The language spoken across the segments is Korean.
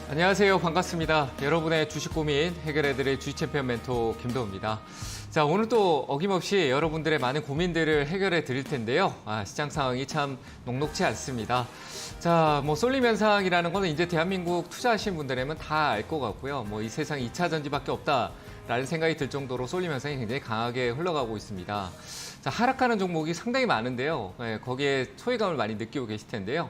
안녕하세요. 반갑습니다. 여러분의 주식 고민 해결해드릴 주식 챔피언 멘토 김도우입니다. 자, 오늘 또 어김없이 여러분들의 많은 고민들을 해결해 드릴 텐데요. 시장 상황이 참 녹록지 않습니다. 자, 쏠림 현상이라는 거는 이제 대한민국 투자하시는 분들에면 다 알 것 같고요. 이 세상 2차 전지밖에 없다라는 생각이 들 정도로 쏠림 현상이 굉장히 강하게 흘러가고 있습니다. 자, 하락하는 종목이 상당히 많은데요. 거기에 소외감을 많이 느끼고 계실 텐데요.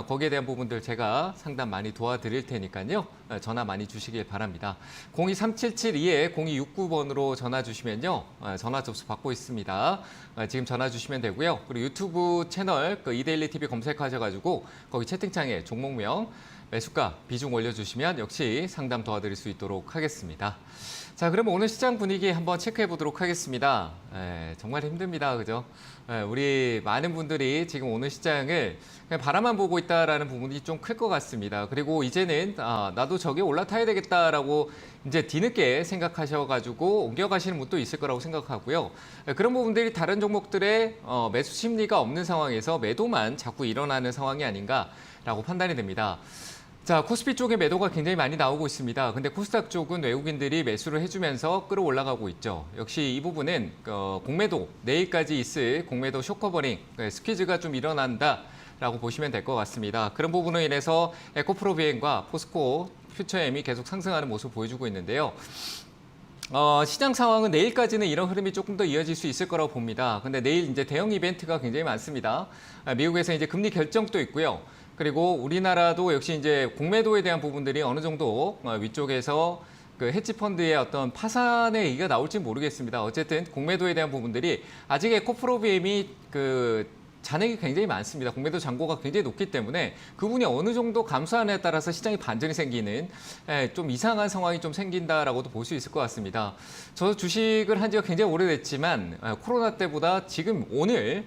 거기에 대한 부분들 제가 상담 많이 도와드릴 테니까요. 전화 많이 주시길 바랍니다. 02377-2에 0269번으로 전화 주시면요. 전화 접수 받고 있습니다. 지금 전화 주시면 되고요. 그리고 유튜브 채널 이데일리 TV 검색하셔가지고 거기 채팅창에 종목명, 매수가, 비중 올려주시면 역시 상담 도와드릴 수 있도록 하겠습니다. 자, 그럼 오늘 시장 분위기 한번 체크해 보도록 하겠습니다. 정말 힘듭니다. 그죠? 우리 많은 분들이 지금 오늘 시장을 그냥 바라만 보고 있다라는 부분이 좀 클 것 같습니다. 그리고 이제는 나도 저기 올라타야 되겠다라고 이제 뒤늦게 생각하셔가지고 옮겨가시는 분도 있을 거라고 생각하고요. 그런 부분들이 다른 종목들의 매수 심리가 없는 상황에서 매도만 자꾸 일어나는 상황이 아닌가라고 판단이 됩니다. 자, 코스피 쪽에 매도가 굉장히 많이 나오고 있습니다. 근데 코스닥 쪽은 외국인들이 매수를 해주면서 끌어올라가고 있죠. 역시 이 부분은 공매도, 내일까지 있을 공매도 숏커버링, 스퀴즈가 좀 일어난다라고 보시면 될 것 같습니다. 그런 부분으로 인해서 에코프로비엔과 포스코 퓨처엠이 계속 상승하는 모습을 보여주고 있는데요. 시장 상황은 내일까지는 이런 흐름이 조금 더 이어질 수 있을 거라고 봅니다. 근데 내일 이제 대형 이벤트가 굉장히 많습니다. 미국에서 이제 금리 결정도 있고요. 그리고 우리나라도 역시 이제 공매도에 대한 부분들이 어느 정도 위쪽에서 그 헤지 펀드의 어떤 파산의 얘기가 나올지 모르겠습니다. 어쨌든 공매도에 대한 부분들이 아직 에코프로비엠이 잔액이 굉장히 많습니다. 공매도 잔고가 굉장히 높기 때문에 그분이 어느 정도 감소하느냐에 따라서 시장이 반전이 생기는 좀 이상한 상황이 좀 생긴다라고도 볼 수 있을 것 같습니다. 저도 주식을 한 지가 굉장히 오래됐지만 코로나 때보다 지금 오늘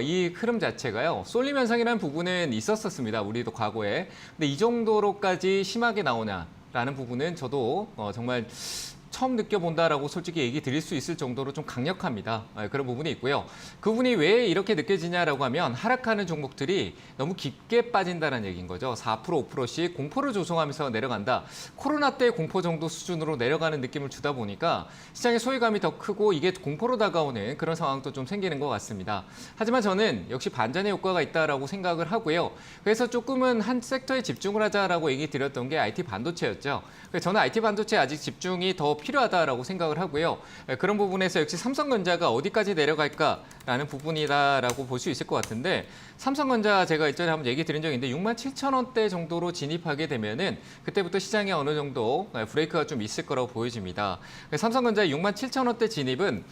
이 흐름 자체가요. 쏠림 현상이라는 부분은 있었습니다. 우리도 과거에. 근데 이 정도로까지 심하게 나오냐라는 부분은 저도 정말 처음 느껴본다라고 솔직히 얘기 드릴 수 있을 정도로 좀 강력합니다. 그런 부분이 있고요. 그 부분이 왜 이렇게 느껴지냐라고 하면 하락하는 종목들이 너무 깊게 빠진다는 얘기인 거죠. 4%, 5%씩 공포를 조성하면서 내려간다. 코로나 때 공포 정도 수준으로 내려가는 느낌을 주다 보니까 시장의 소외감이 더 크고 이게 공포로 다가오는 그런 상황도 좀 생기는 것 같습니다. 하지만 저는 역시 반전의 효과가 있다라고 생각을 하고요. 그래서 조금은 한 섹터에 집중을 하자라고 얘기 드렸던 게 IT 반도체였죠. 저는 IT 반도체에 아직 집중이 더 필요하다라고 생각을 하고요. 그런 부분에서 역시 삼성전자가 어디까지 내려갈까라는 부분이다라고 볼 수 있을 것 같은데 삼성전자 제가 이전에 한번 얘기 드린 적이 있는데 67,000원대 정도로 진입하게 되면은 그때부터 시장에 어느 정도 브레이크가 좀 있을 거라고 보여집니다. 삼성전자의 67,000원대 진입은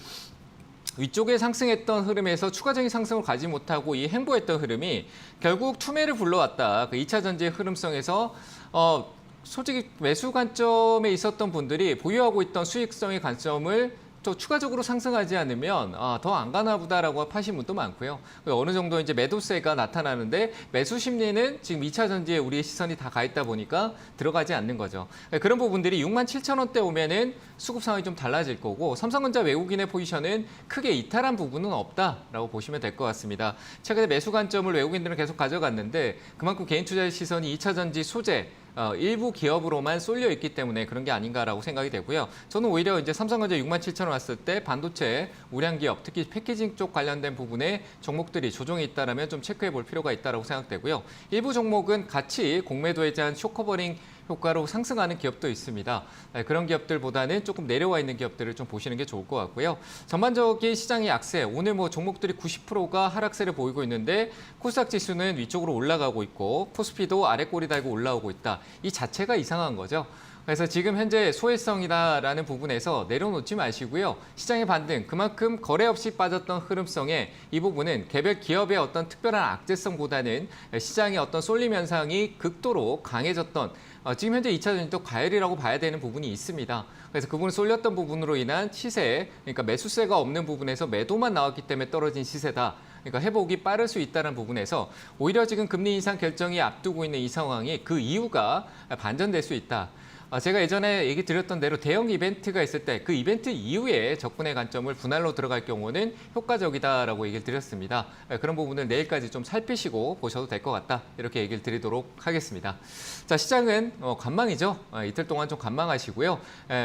위쪽에 상승했던 흐름에서 추가적인 상승을 가지 못하고 이 횡보했던 흐름이 결국 투매를 불러왔다. 그 2차 전지의 흐름성에서 솔직히 매수 관점에 있었던 분들이 보유하고 있던 수익성의 관점을 또 추가적으로 상승하지 않으면 더 안 가나 보다라고 하신 분도 많고요. 어느 정도 이제 매도세가 나타나는데 매수 심리는 지금 2차 전지에 우리의 시선이 다 가 있다 보니까 들어가지 않는 거죠. 그런 부분들이 67,000원대 오면은 수급 상황이 좀 달라질 거고 삼성전자 외국인의 포지션은 크게 이탈한 부분은 없다라고 보시면 될 것 같습니다. 최근에 매수 관점을 외국인들은 계속 가져갔는데 그만큼 개인 투자의 시선이 2차 전지 소재 일부 기업으로만 쏠려 있기 때문에 그런 게 아닌가라고 생각이 되고요. 저는 오히려 이제 삼성전자 67,000원 왔을 때 반도체 우량 기업, 특히 패키징 쪽 관련된 부분에 종목들이 조정이 있다라면 좀 체크해 볼 필요가 있다라고 생각되고요. 일부 종목은 같이 공매도에 대한 숏커버링 효과로 상승하는 기업도 있습니다. 그런 기업들보다는 조금 내려와 있는 기업들을 좀 보시는 게 좋을 것 같고요. 전반적인 시장의 약세, 오늘 종목들이 90%가 하락세를 보이고 있는데 코스닥 지수는 위쪽으로 올라가고 있고 코스피도 아래 꼬리 달고 올라오고 있다. 이 자체가 이상한 거죠. 그래서 지금 현재 소외성이다라는 부분에서 내려놓지 마시고요. 시장의 반등, 그만큼 거래 없이 빠졌던 흐름성에 이 부분은 개별 기업의 어떤 특별한 악재성보다는 시장의 어떤 쏠림 현상이 극도로 강해졌던 지금 현재 2차 전지도 과열이라고 봐야 되는 부분이 있습니다. 그래서 그 부분을 쏠렸던 부분으로 인한 시세, 그러니까 매수세가 없는 부분에서 매도만 나왔기 때문에 떨어진 시세다. 그러니까 회복이 빠를 수 있다는 부분에서 오히려 지금 금리 인상 결정이 앞두고 있는 이 상황이 그 이유가 반전될 수 있다. 제가 예전에 얘기 드렸던 대로 대형 이벤트가 있을 때 그 이벤트 이후에 적군의 관점을 분할로 들어갈 경우는 효과적이다라고 얘기를 드렸습니다. 그런 부분을 내일까지 좀 살피시고 보셔도 될 것 같다. 이렇게 얘기를 드리도록 하겠습니다. 자, 시장은 관망이죠. 이틀 동안 좀 관망하시고요.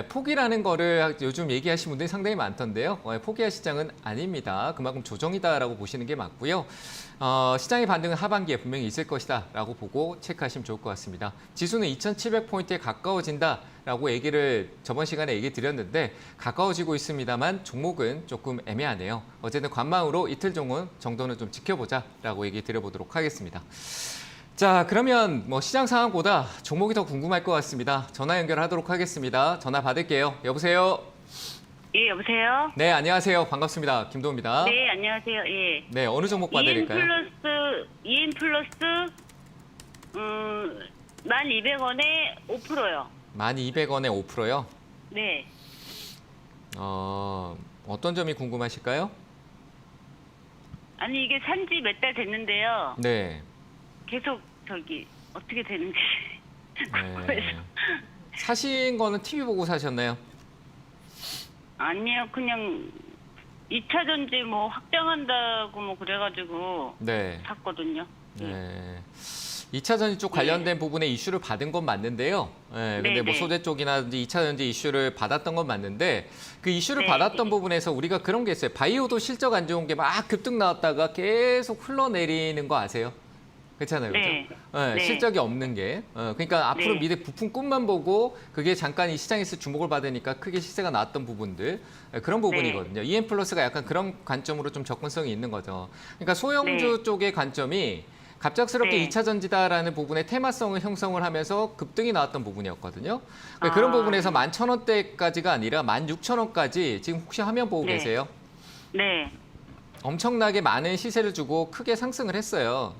포기라는 거를 요즘 얘기하시는 분들이 상당히 많던데요. 포기할 시장은 아닙니다. 그만큼 조정이다라고 보시는 게 맞고요. 시장의 반등은 하반기에 분명히 있을 것이다라고 보고 체크하시면 좋을 것 같습니다. 지수는 2,700포인트에 가까워진다라고 얘기를 저번 시간에 얘기 드렸는데 가까워지고 있습니다만 종목은 조금 애매하네요. 어쨌든 관망으로 이틀 정도는 좀 지켜보자라고 얘기 드려보도록 하겠습니다. 자, 그러면 시장 상황보다 종목이 더 궁금할 것 같습니다. 전화 연결하도록 하겠습니다. 전화 받을게요. 여보세요? 예, 여보세요? 네, 안녕하세요. 반갑습니다. 김도우입니다. 네, 안녕하세요. 예. 네, 어느 종목 봐드릴까요? EM 플러스, 1,200원에 5%요. 1,200원에 5%요? 네. 어떤 점이 궁금하실까요? 아니, 이게 산지 몇 달 됐는데요. 네. 계속 어떻게 되는지. 네. 사신 거는 TV 보고 사셨나요? 아니요, 그냥 2차 전지 확장한다고 그래가지고. 네. 샀거든요. 네. 2차 전지 쪽 관련된 부분에 이슈를 받은 건 맞는데요. 네, 근데 네. 소재 쪽이나든지 2차 전지 이슈를 받았던 건 맞는데 그 이슈를 네. 받았던 부분에서 우리가 그런 게 있어요. 바이오도 실적 안 좋은 게 막 급등 나왔다가 계속 흘러내리는 거 아세요? 그렇잖아요. 네. 그렇죠? 네, 네. 실적이 없는 게. 그러니까 앞으로 네. 미래 부품 꿈만 보고 그게 잠깐 이 시장에서 주목을 받으니까 크게 시세가 나왔던 부분들. 그런 부분이거든요. EM 플러스가 약간 그런 관점으로 좀 접근성이 있는 거죠. 그러니까 소형주 네. 쪽의 관점이 갑작스럽게 네. 2차 전지다라는 부분에 테마성을 형성을 하면서 급등이 나왔던 부분이었거든요. 그런 부분에서 11,000원대까지가 아니라 16,000원까지 지금 혹시 화면 보고 네. 계세요? 네. 엄청나게 많은 시세를 주고 크게 상승을 했어요.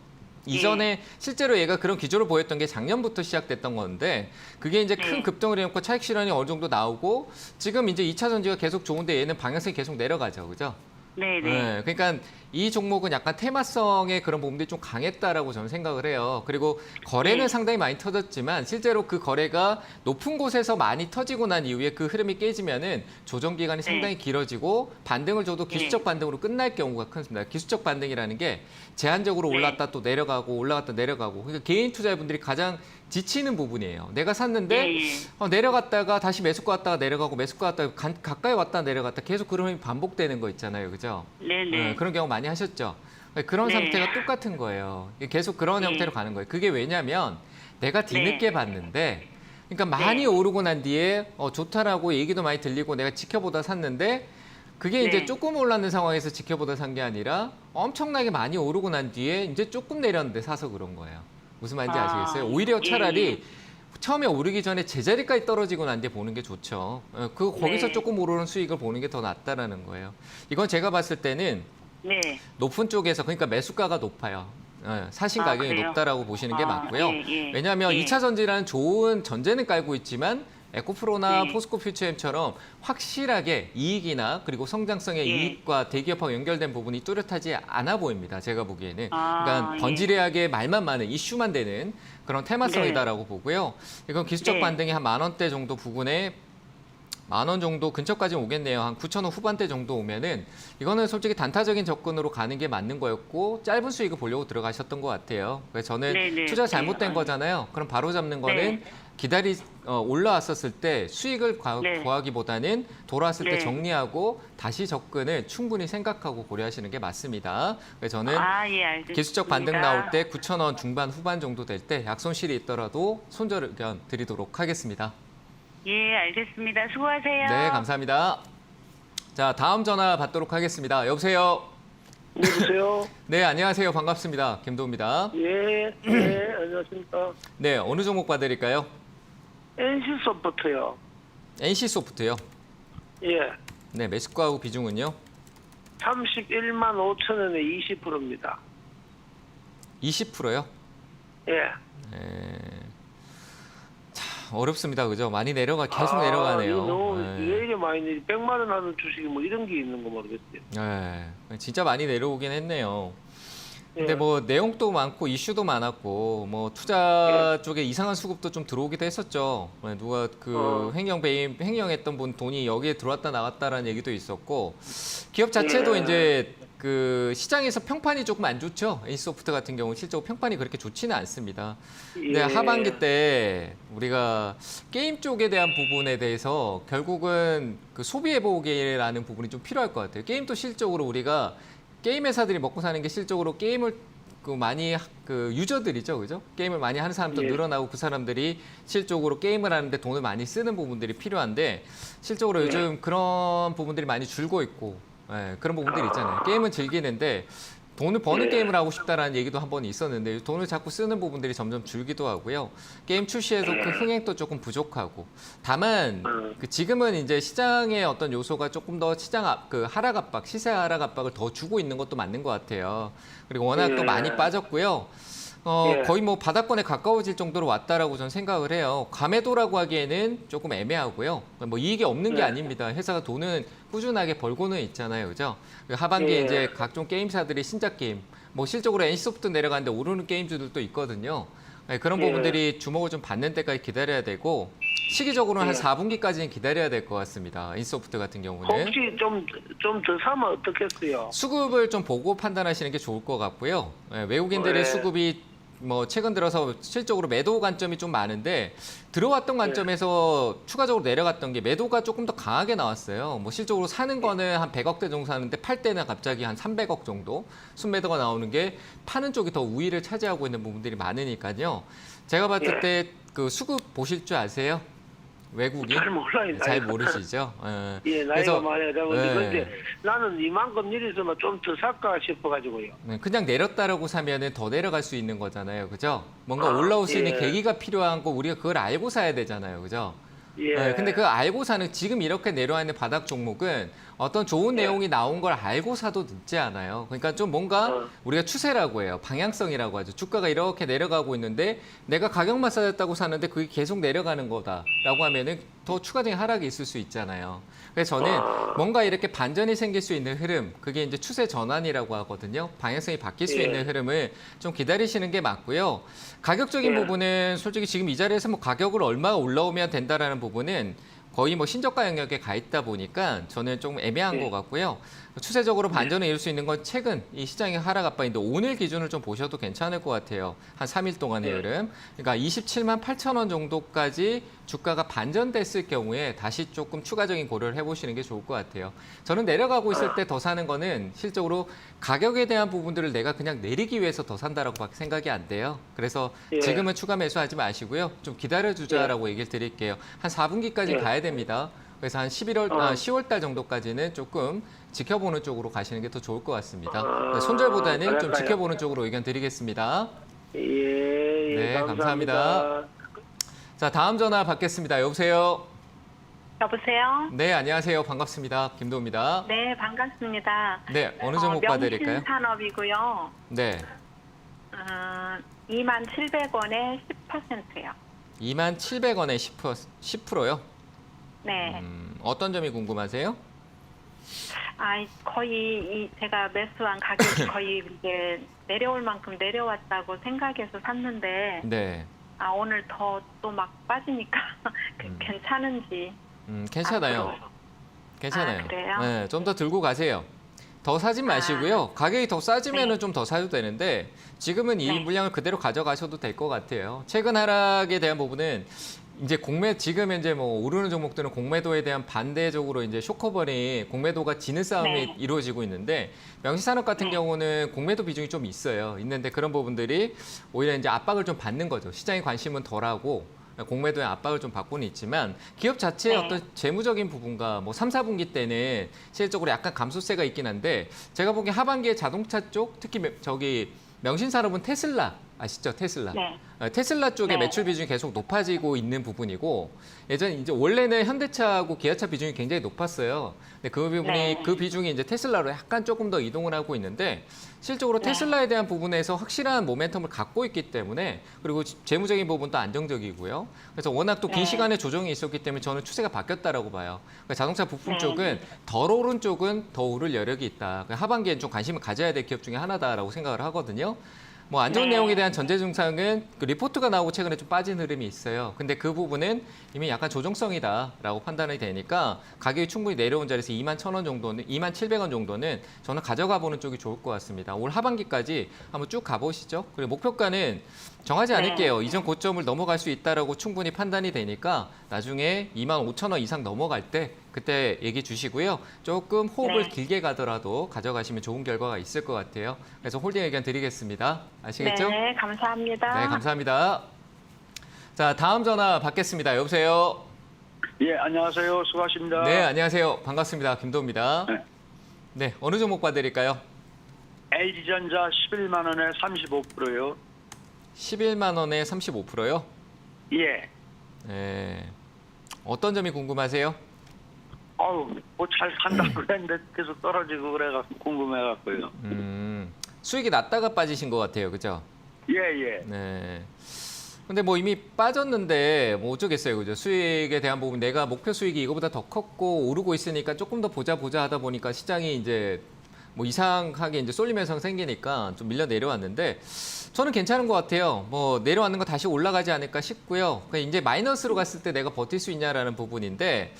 이전에 실제로 얘가 그런 기조를 보였던 게 작년부터 시작됐던 건데 그게 이제 큰 네. 급등을 해놓고 차익 실현이 어느 정도 나오고 지금 이제 2차 전지가 계속 좋은데 얘는 방향성이 계속 내려가죠. 그죠? 네. 네, 그러니까 이 종목은 약간 테마성의 그런 부분들이 좀 강했다라고 저는 생각을 해요. 그리고 거래는 네. 상당히 많이 터졌지만 실제로 그 거래가 높은 곳에서 많이 터지고 난 이후에 그 흐름이 깨지면은 조정 기간이 상당히 길어지고 반등을 줘도 기술적 반등으로 끝날 경우가 크습니다. 기술적 반등이라는 게 제한적으로 올랐다 또 내려가고 올라갔다 내려가고 그러니까 개인 투자자분들이 가장 지치는 부분이에요. 내가 샀는데 내려갔다가 다시 매수가 왔다가 내려가고 매수가 왔다가 가까이 왔다 내려갔다 계속 그런 흐름이 반복되는 거 있잖아요. 그죠? 네. 그런 경우 많이 하셨죠. 그런 네. 상태가 똑같은 거예요. 계속 그런 형태로 가는 거예요. 그게 왜냐면 내가 뒤늦게 봤는데 그러니까 많이 오르고 난 뒤에 좋다라고 얘기도 많이 들리고 내가 지켜보다 샀는데 그게 이제 조금 올랐는 상황에서 지켜보다 산 게 아니라 엄청나게 많이 오르고 난 뒤에 이제 조금 내렸는데 사서 그런 거예요. 무슨 말인지 아시겠어요? 오히려 차라리 처음에 오르기 전에 제자리까지 떨어지고 난 뒤에 보는 게 좋죠. 거기서 조금 오르는 수익을 보는 게 더 낫다라는 거예요. 이건 제가 봤을 때는 네. 높은 쪽에서 그러니까 매수가가 높아요. 사신 가격이 그래요? 높다라고 보시는 게 맞고요. 왜냐하면 예. 2차 전지라는 좋은 전제는 깔고 있지만 에코프로나 네. 포스코 퓨처엠처럼 확실하게 이익이나 그리고 성장성의 이익과 대기업하고 연결된 부분이 뚜렷하지 않아 보입니다. 제가 보기에는. 그러니까 번지르하게 말만 많은 이슈만 되는 그런 테마성이다라고 보고요. 이건 기술적 반등이 한 10,000원대 정도 부근에 10,000원 정도 근처까지 오겠네요. 한 9,000원 후반대 정도 오면은 이거는 솔직히 단타적인 접근으로 가는 게 맞는 거였고 짧은 수익을 보려고 들어가셨던 것 같아요. 그래서 저는 투자 잘못된 거잖아요. 그럼 바로 잡는 거는 올라왔었을 때 수익을 구하기보다는 돌아왔을 때 정리하고 다시 접근을 충분히 생각하고 고려하시는 게 맞습니다. 그래서 저는 기술적 반등 나올 때 9,000원 중반 후반 정도 될 때 약손실이 있더라도 손절 의견 드리도록 하겠습니다. 예, 알겠습니다. 수고하세요. 네, 감사합니다. 자, 다음 전화 받도록 하겠습니다. 여보세요? 네, 여보세요? 네, 안녕하세요. 반갑습니다. 김도우입니다. 예, 네, 안녕하십니까. 네, 어느 종목 봐드릴까요? NC소프트요. NC소프트요. 예, 네, 매수가하고 비중은요? 31만 5천 원에 20%입니다. 20%요? 예. 어렵습니다. 그죠? 많이 계속 내려가네요. 이거 너무 왜 이렇게 많이 내리 100만 원 하는 주식이 뭐 이런 게 있는 거 모르겠어요. 진짜 많이 내려오긴 했네요. 근데 뭐 내용도 많고 이슈도 많았고 뭐 투자 쪽에 이상한 수급도 좀 들어오기도 했었죠. 누가 그 횡령 배임 횡령했던 분 돈이 여기에 들어왔다 나갔다라는 얘기도 있었고 기업 자체도 이제 그 시장에서 평판이 조금 안 좋죠. 에이스소프트 같은 경우 실제로 평판이 그렇게 좋지는 않습니다. 근데 하반기 때 우리가 게임 쪽에 대한 부분에 대해서 결국은 그 소비 회복이라는 부분이 좀 필요할 것 같아요. 게임도 실적으로 우리가 게임 회사들이 먹고 사는 게 실적으로 게임을 그 많이 그 유저들이죠, 그죠? 게임을 많이 하는 사람도 늘어나고 그 사람들이 실적으로 게임을 하는데 돈을 많이 쓰는 부분들이 필요한데 실적으로 요즘 그런 부분들이 많이 줄고 있고 그런 부분들이 있잖아요. 게임은 즐기는데 돈을 버는 게임을 하고 싶다라는 얘기도 한 번 있었는데 돈을 자꾸 쓰는 부분들이 점점 줄기도 하고요. 게임 출시에서 그 흥행도 조금 부족하고 다만 그 지금은 이제 시장의 어떤 요소가 조금 더 시장 그 하락 압박, 시세 하락 압박을 더 주고 있는 것도 맞는 것 같아요. 그리고 워낙 또 많이 빠졌고요. 거의 뭐 바닥권에 가까워질 정도로 왔다라고 저는 생각을 해요. 과매도라고 하기에는 조금 애매하고요. 뭐 이익이 없는 게 아닙니다. 회사가 돈은 꾸준하게 벌고는 있잖아요, 그죠? 하반기에 이제 각종 게임사들이 신작 게임, 뭐 실적으로 NC소프트 내려가는데 오르는 게임주들도 있거든요. 그런 부분들이 주목을 좀 받는 때까지 기다려야 되고 시기적으로는 한 4분기까지는 기다려야 될 것 같습니다. NC소프트 같은 경우는. 혹시 좀 더 사면 어떻겠어요? 수급을 좀 보고 판단하시는 게 좋을 것 같고요. 외국인들의 수급이 뭐 최근 들어서 실적으로 매도 관점이 좀 많은데 들어왔던 관점에서 추가적으로 내려갔던 게 매도가 조금 더 강하게 나왔어요. 뭐 실적으로 사는 거는 한 100억대 정도 사는데 팔 때는 갑자기 한 300억 정도 순매도가 나오는 게 파는 쪽이 더 우위를 차지하고 있는 부분들이 많으니까요. 제가 봤을 때 그 수급 보실 줄 아세요? 외국인? 잘 몰라요. 잘 모르시죠? 나이가 많아요. 근데 나는 이만큼 일있으면 좀 더 살까 싶어가지고요. 그냥 내렸다라고 사면은 더 내려갈 수 있는 거잖아요, 그죠? 뭔가 올라올 수 있는 계기가 필요한 거 우리가 그걸 알고 사야 되잖아요, 그죠? 근데 그 알고 사는 지금 이렇게 내려와 있는 바닥 종목은 어떤 좋은 내용이 나온 걸 알고 사도 늦지 않아요. 그러니까 좀 뭔가 우리가 추세라고 해요. 방향성이라고 하죠. 주가가 이렇게 내려가고 있는데 내가 가격만 싸졌다고 사는데 그게 계속 내려가는 거다라고 하면은 더 추가적인 하락이 있을 수 있잖아요. 그래서 저는 뭔가 이렇게 반전이 생길 수 있는 흐름, 그게 이제 추세 전환이라고 하거든요. 방향성이 바뀔 수 있는 흐름을 좀 기다리시는 게 맞고요. 가격적인 부분은 솔직히 지금 이 자리에서 뭐 가격을 얼마가 올라오면 된다라는 부분은 거의 뭐 신저가 영역에 가 있다 보니까 저는 좀 애매한 것 같고요. 추세적으로 반전을 이룰 수 있는 건 최근 이 시장의 하락 압박인데 오늘 기준을 좀 보셔도 괜찮을 것 같아요. 한 3일 동안의 흐름. 그러니까 27만 8천 원 정도까지 주가가 반전됐을 경우에 다시 조금 추가적인 고려를 해보시는 게 좋을 것 같아요. 저는 내려가고 있을 때 더 사는 거는 실적으로 가격에 대한 부분들을 내가 그냥 내리기 위해서 더 산다라고밖에 생각이 안 돼요. 그래서 지금은 추가 매수하지 마시고요. 좀 기다려주자라고 얘기를 드릴게요. 한 4분기까지 가야 됩니다. 그래서 한 10월 달 정도까지는 조금 지켜보는 쪽으로 가시는 게 더 좋을 것 같습니다. 손절보다는 좀 지켜보는 쪽으로 의견 드리겠습니다. 네, 감사합니다. 자, 다음 전화 받겠습니다. 여보세요? 여보세요? 네, 안녕하세요. 반갑습니다. 김도우입니다. 네, 반갑습니다. 네, 어느 종목 봐드릴까요? 명신산업이고요. 네, 27,000원에 10%요. 27,000원에 10%요? 네. 어떤 점이 궁금하세요? 거의 제가 매수한 가격이 거의 이제 내려올 만큼 내려왔다고 생각해서 샀는데, 네. 오늘 더 또 막 빠지니까 괜찮은지. 괜찮아요. 괜찮아요. 그래요? 네, 좀 더 들고 가세요. 더 사진 마시고요. 가격이 더 싸지면은 좀 더 사도 되는데 지금은 이 물량을 그대로 가져가셔도 될 것 같아요. 최근 하락에 대한 부분은 이제 지금 이제 뭐 오르는 종목들은 공매도에 대한 반대적으로 이제 쇼커버링, 공매도가 지는 싸움이 이루어지고 있는데 명시산업 같은 경우는 공매도 비중이 좀 있어요. 있는데 그런 부분들이 오히려 이제 압박을 좀 받는 거죠. 시장의 관심은 덜하고 공매도의 압박을 좀 받고는 있지만 기업 자체의 어떤 재무적인 부분과 뭐 3, 4분기 때는 실질적으로 약간 감소세가 있긴 한데 제가 보기엔 하반기에 자동차 쪽 특히 저기 명신산업은 테슬라 아시죠? 테슬라. 네. 테슬라 쪽에 네. 매출 비중이 계속 높아지고 있는 부분이고 예전 이제 원래는 현대차하고 기아차 비중이 굉장히 높았어요. 근데 그 부분이 네. 그 비중이 이제 테슬라로 약간 조금 더 이동을 하고 있는데 실적으로 네. 테슬라에 대한 부분에서 확실한 모멘텀을 갖고 있기 때문에 그리고 재무적인 부분도 안정적이고요. 그래서 워낙 또 긴 네. 시간에 조정이 있었기 때문에 저는 추세가 바뀌었다라고 봐요. 그러니까 자동차 부품 네. 쪽은 덜 오른 쪽은 더 오를 여력이 있다. 그러니까 하반기엔 좀 관심을 가져야 될 기업 중에 하나다라고 생각을 하거든요. 뭐 안 좋은 네. 내용에 대한 전제 증상은 그 리포트가 나오고 최근에 좀 빠진 흐름이 있어요. 근데 그 부분은 이미 약간 조정성이다라고 판단이 되니까 가격이 충분히 내려온 자리에서 21,000원 정도는 27,000원 정도는 저는 가져가 보는 쪽이 좋을 것 같습니다. 올 하반기까지 한번 쭉 가보시죠. 그리고 목표가는 정하지 않을게요. 이전 고점을 넘어갈 수 있다라고 충분히 판단이 되니까 나중에 25,000원 이상 넘어갈 때 그때 얘기 주시고요. 조금 호흡을 네. 길게 가더라도 가져가시면 좋은 결과가 있을 것 같아요. 그래서 홀딩 의견 드리겠습니다. 아시겠죠? 네, 감사합니다. 네, 감사합니다. 자, 다음 전화 받겠습니다. 여보세요? 예, 안녕하세요. 수고하십니다. 네, 안녕하세요. 반갑습니다. 김도우입니다. 네. 네, 어느 종목 봐드릴까요? LG전자 11만 원에 35%요. 11만 원에 35%요? 예. 네. 어떤 점이 궁금하세요? 어우, 뭐 잘 산다고 그랬는데 계속 떨어지고 그래갖고 궁금해갖고요. 수익이 났다가 빠지신 것 같아요. 그죠? 예, 예. 네. 근데 뭐 이미 빠졌는데 뭐 어쩌겠어요. 그죠? 수익에 대한 부분 내가 목표 수익이 이거보다 더 컸고 오르고 있으니까 조금 더 보자 하다 보니까 시장이 이제 뭐 이상하게 이제 쏠림 현상 생기니까 좀 밀려 내려왔는데 저는 괜찮은 것 같아요. 뭐 내려왔는 거 다시 올라가지 않을까 싶고요. 그러니까 이제 마이너스로 갔을 때 내가 버틸 수 있냐라는 부분인데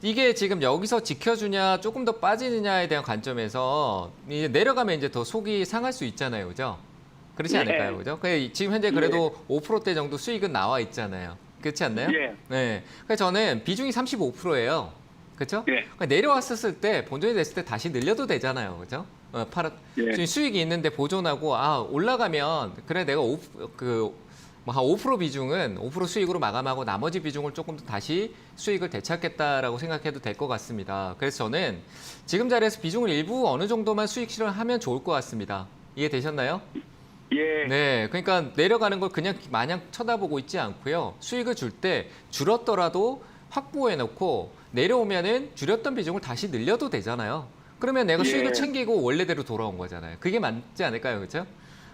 이게 지금 여기서 지켜주냐 조금 더 빠지느냐에 대한 관점에서 이제 내려가면 이제 더 속이 상할 수 있잖아요. 그죠? 그렇지 네. 않을까요? 그죠? 지금 현재 그래도 5%대 정도 수익은 나와 있잖아요. 그렇지 않나요? 예. 네. 그래서 저는 비중이 35%예요. 그렇죠? 예. 그러니까 내려왔었을 때 본전이 됐을 때 다시 늘려도 되잖아요. 그죠? 예. 지금 수익이 있는데 보존하고 올라가면 그래 내가 한 5% 비중은 5% 수익으로 마감하고 나머지 비중을 조금 더 다시 수익을 되찾겠다라고 생각해도 될 것 같습니다. 그래서 저는 지금 자리에서 비중을 일부 어느 정도만 수익 실현하면 좋을 것 같습니다. 이해되셨나요? 예. 네, 그러니까 내려가는 걸 그냥 마냥 쳐다보고 있지 않고요. 수익을 줄 때 줄었더라도 확보해 놓고 내려오면은 줄였던 비중을 다시 늘려도 되잖아요. 그러면 내가 예. 수익을 챙기고 원래대로 돌아온 거잖아요. 그게 맞지 않을까요? 그렇죠?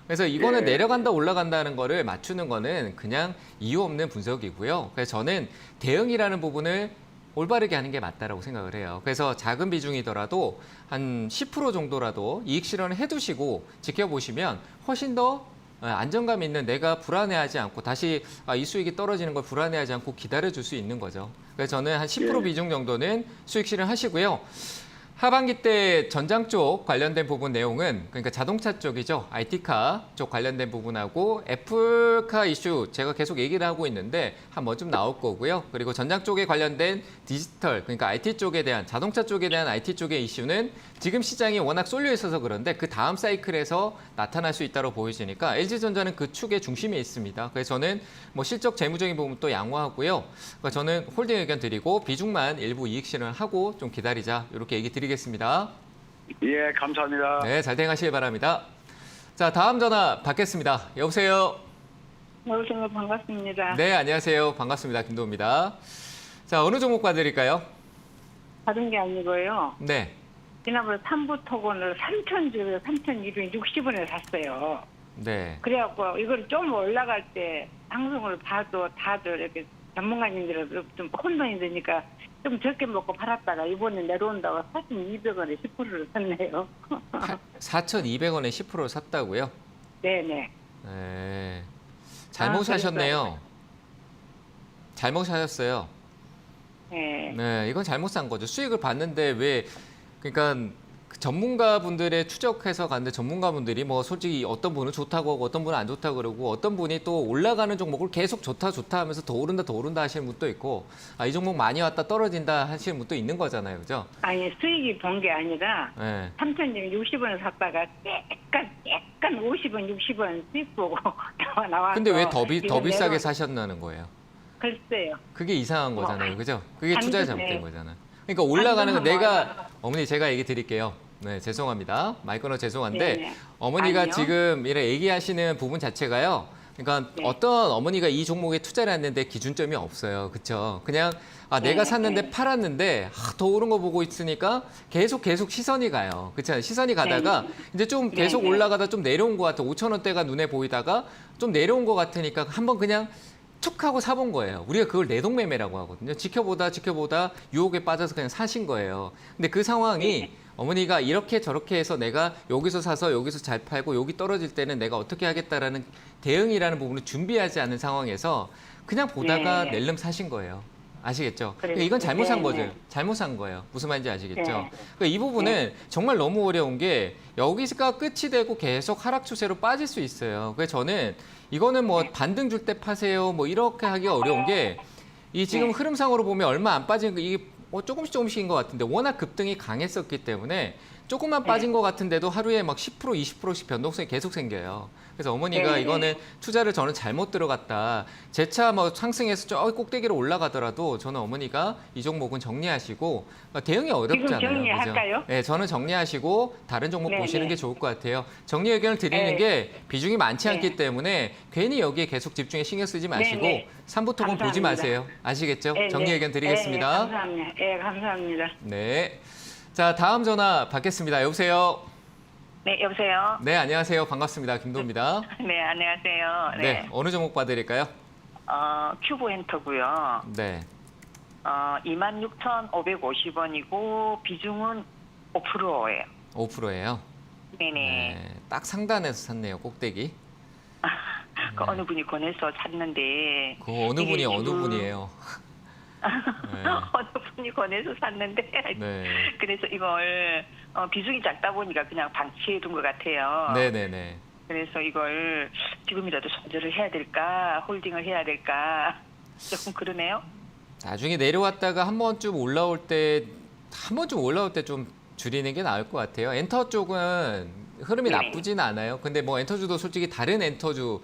그래서 이거는 예. 내려간다 올라간다는 거를 맞추는 거는 그냥 이유 없는 분석이고요. 그래서 저는 대응이라는 부분을 올바르게 하는 게 맞다라고 생각을 해요. 그래서 작은 비중이더라도 한 10% 정도라도 이익 실현을 해두시고 지켜보시면 훨씬 더 안정감 있는 내가 불안해하지 않고 다시 이 수익이 떨어지는 걸 불안해하지 않고 기다려줄 수 있는 거죠. 그래서 저는 한 10% 예. 비중 정도는 수익 실현하시고요. 하반기 때 전장 쪽 관련된 부분 내용은 그러니까 자동차 쪽이죠. IT카 쪽 관련된 부분하고 애플카 이슈 제가 계속 얘기를 하고 있는데 한 번쯤 나올 거고요. 그리고 전장 쪽에 관련된 디지털 그러니까 IT 쪽에 대한 자동차 쪽에 대한 IT 쪽의 이슈는 지금 시장이 워낙 쏠려 있어서 그런데 그 다음 사이클에서 나타날 수 있다고 보여지니까 LG전자는 그 축의 중심에 있습니다. 그래서 저는 뭐 실적 재무적인 부분도 양호하고요. 그러니까 저는 홀딩 의견 드리고 비중만 일부 이익 실현을 하고 좀 기다리자 이렇게 얘기 드리겠습니다. 예, 감사합니다. 네, 잘 대응하시길 바랍니다. 자, 다음 전화 받겠습니다. 여보세요? 여보세요, 반갑습니다. 네, 안녕하세요. 반갑습니다. 김도우입니다. 자, 어느 종목 봐드릴까요? 다른 게 아니고요. 네. 지난번에 3부 토건을 3,260원에 샀어요. 네. 그래갖고 이걸 좀 올라갈 때 방송을 봐도 다들 이렇게 전문가님들은 좀 혼돈이 되니까 좀 적게 먹고 팔았다가 이번에 내려온다고 4,200원에 10%를 샀네요. 4,200원에 10%를 샀다고요? 네네. 네. 잘못 그랬어요. 사셨네요. 잘못 사셨어요. 네. 네, 이건 잘못 산 거죠. 수익을 봤는데 왜 그러니까 전문가분들의 추적해서 갔는데 전문가분들이 뭐 솔직히 어떤 분은 좋다고 하고 어떤 분은 안 좋다고 그러고 어떤 분이 또 올라가는 종목을 계속 좋다 하면서 더 오른다 하시는 분도 있고 이 종목 많이 왔다 떨어진다 하시는 분도 있는 거잖아요. 그죠? 아니 수익이 본 게 아니라 네. 3,260원을 샀다가 약간 50원, 60원 수익 보고 나와서 근데 왜 더 이거 비싸게 내려온- 사셨나는 거예요? 글쎄요. 그게 이상한 거잖아요. 그죠? 그게 안 투자 좋네. 잘못된 거잖아요. 그러니까 올라가는 거 안 좋은 내가 어머니 제가 얘기 드릴게요. 네, 죄송합니다. 말 끊어 죄송한데 네네. 어머니가 아니요. 지금 이렇게 얘기하시는 부분 자체가요. 그러니까 네. 어떤 어머니가 이 종목에 투자를 했는데 기준점이 없어요. 그렇죠? 그냥 내가 네, 샀는데 네. 팔았는데 더 오른 거 보고 있으니까 계속 시선이 가요. 그렇죠? 시선이 가다가 이제 좀 네, 계속 네. 올라가다 좀 내려온 것 같아. 5천 원대가 눈에 보이다가 좀 내려온 것 같으니까 한번 그냥 툭 하고 사본 거예요. 우리가 그걸 내동매매라고 하거든요. 지켜보다 유혹에 빠져서 그냥 사신 거예요. 근데 그 상황이 어머니가 이렇게 저렇게 해서 내가 여기서 사서 여기서 잘 팔고 여기 떨어질 때는 내가 어떻게 하겠다라는 대응이라는 부분을 준비하지 않은 상황에서 그냥 보다가 네. 낼름 사신 거예요. 아시겠죠? 그래요. 그러니까 이건 잘못 산 네, 거죠. 네. 잘못 산 거예요. 무슨 말인지 아시겠죠? 네. 그러니까 이 부분은 정말 너무 어려운 게 여기가 끝이 되고 계속 하락 추세로 빠질 수 있어요. 그래서 저는 이거는 뭐 반등 줄 때 파세요. 뭐 이렇게 하기가 어려운 게 이 지금 흐름상으로 보면 얼마 안 빠진 거 이게 조금씩인 것 같은데 워낙 급등이 강했었기 때문에 조금만 빠진 것 같은데도 하루에 막 10% 20%씩 변동성이 계속 생겨요. 그래서 어머니가 네. 이거는 투자를 저는 잘못 들어갔다. 재차 뭐 상승해서 저 꼭대기로 올라가더라도 저는 어머니가 이 종목은 정리하시고 대응이 어렵잖아요. 지금 정리할까요? 그죠? 네, 저는 정리하시고 다른 종목 네, 보시는 네. 게 좋을 것 같아요. 정리 의견을 드리는 네. 게 비중이 많지 네. 않기 때문에 괜히 여기에 계속 집중해 신경 쓰지 마시고 네, 네. 삼부토건 보지 감사합니다. 마세요. 아시겠죠? 네, 정리 네. 의견 드리겠습니다. 네, 감사합니다. 네, 감사합니다. 네. 자, 다음 전화 받겠습니다. 여보세요? 네, 여보세요? 네, 안녕하세요. 반갑습니다. 김도입니다. 네, 안녕하세요. 네, 어느 종목 봐드릴까요? 큐브 엔터고요. 네. 26,550원이고 비중은 5%예요. 5%예요. 네네. 네, 딱 상단에서 샀네요. 꼭대기. 그 어느 분이 권해서 샀는데. 그 어느 이게 분이 어느 지금 분이에요. 어느 분이 권해서 샀는데. 네. 그래서 이걸 비중이 작다 보니까 그냥 방치해 둔 것 같아요. 네네네. 그래서 이걸 지금이라도 손절을 해야 될까, 홀딩을 해야 될까, 조금 그러네요. 나중에 내려왔다가 한 번쯤 올라올 때 좀 줄이는 게 나을 것 같아요. 엔터 쪽은 흐름이 네. 나쁘진 않아요. 근데 뭐 엔터주도 솔직히 다른 엔터주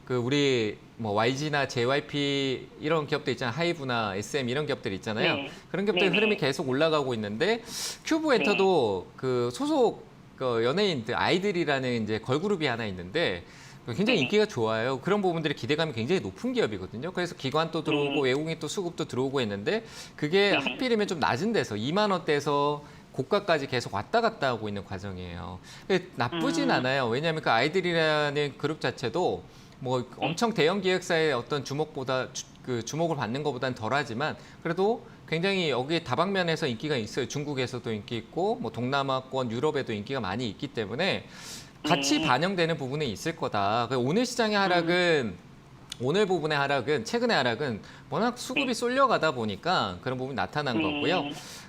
그 우리 뭐 YG나 JYP 이런 기업들 있잖아요. 하이브나 SM 이런 기업들 있잖아요. 네. 그런 기업들 네네. 흐름이 계속 올라가고 있는데 큐브 엔터도 그 소속 그 연예인들 아이들이라는 이제 걸그룹이 하나 있는데 굉장히 네. 인기가 좋아요. 그런 부분들이 기대감이 굉장히 높은 기업이거든요. 그래서 기관도 들어오고 외국인 또 수급도 들어오고 있는데 그게 하필이면 좀 낮은 데서 2만 원대에서 고가까지 계속 왔다 갔다 하고 있는 과정이에요. 근데 나쁘진 않아요. 왜냐하면 그 아이들이라는 그룹 자체도 뭐 엄청 대형 기획사의 어떤 주목을 받는 것보다는 덜하지만 그래도 굉장히 여기 다방면에서 인기가 있어요. 중국에서도 인기 있고 뭐 동남아권, 유럽에도 인기가 많이 있기 때문에 같이 반영되는 부분이 있을 거다. 오늘 시장의 하락은 오늘 부분의 하락은 최근의 하락은 워낙 수급이 쏠려가다 보니까 그런 부분이 나타난 거고요.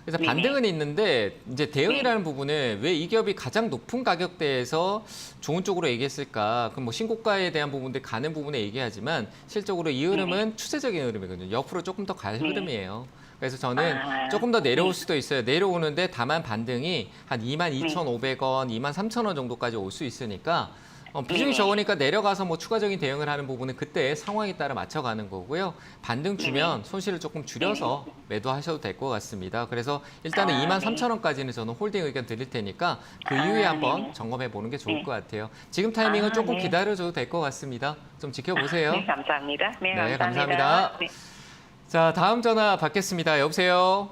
그래서 네. 반등은 있는데 이제 대응이라는 부분을 왜 이 기업이 가장 높은 가격대에서 좋은 쪽으로 얘기했을까? 그럼 뭐 신고가에 대한 부분들 가는 부분에 얘기하지만 실적으로 이 흐름은 추세적인 흐름이거든요. 옆으로 조금 더 갈 흐름이에요. 그래서 저는 조금 더 내려올 수도 있어요. 내려오는데 다만 반등이 한 22,500원, 23,000원 정도까지 올 수 있으니까 비중이 적으니까 내려가서 뭐 추가적인 대응을 하는 부분은 그때 상황에 따라 맞춰가는 거고요. 반등 주면 손실을 조금 줄여서 매도하셔도 될 것 같습니다. 그래서 일단은 23,000원까지는 저는 홀딩 의견 드릴 테니까 그 이후에 한번 점검해 보는 게 좋을 것 같아요. 지금 타이밍은 조금 네. 기다려줘도 될 것 같습니다. 좀 지켜보세요. 네, 감사합니다. 네, 네, 감사합니다. 감사합니다. 네. 자, 다음 전화 받겠습니다. 여보세요?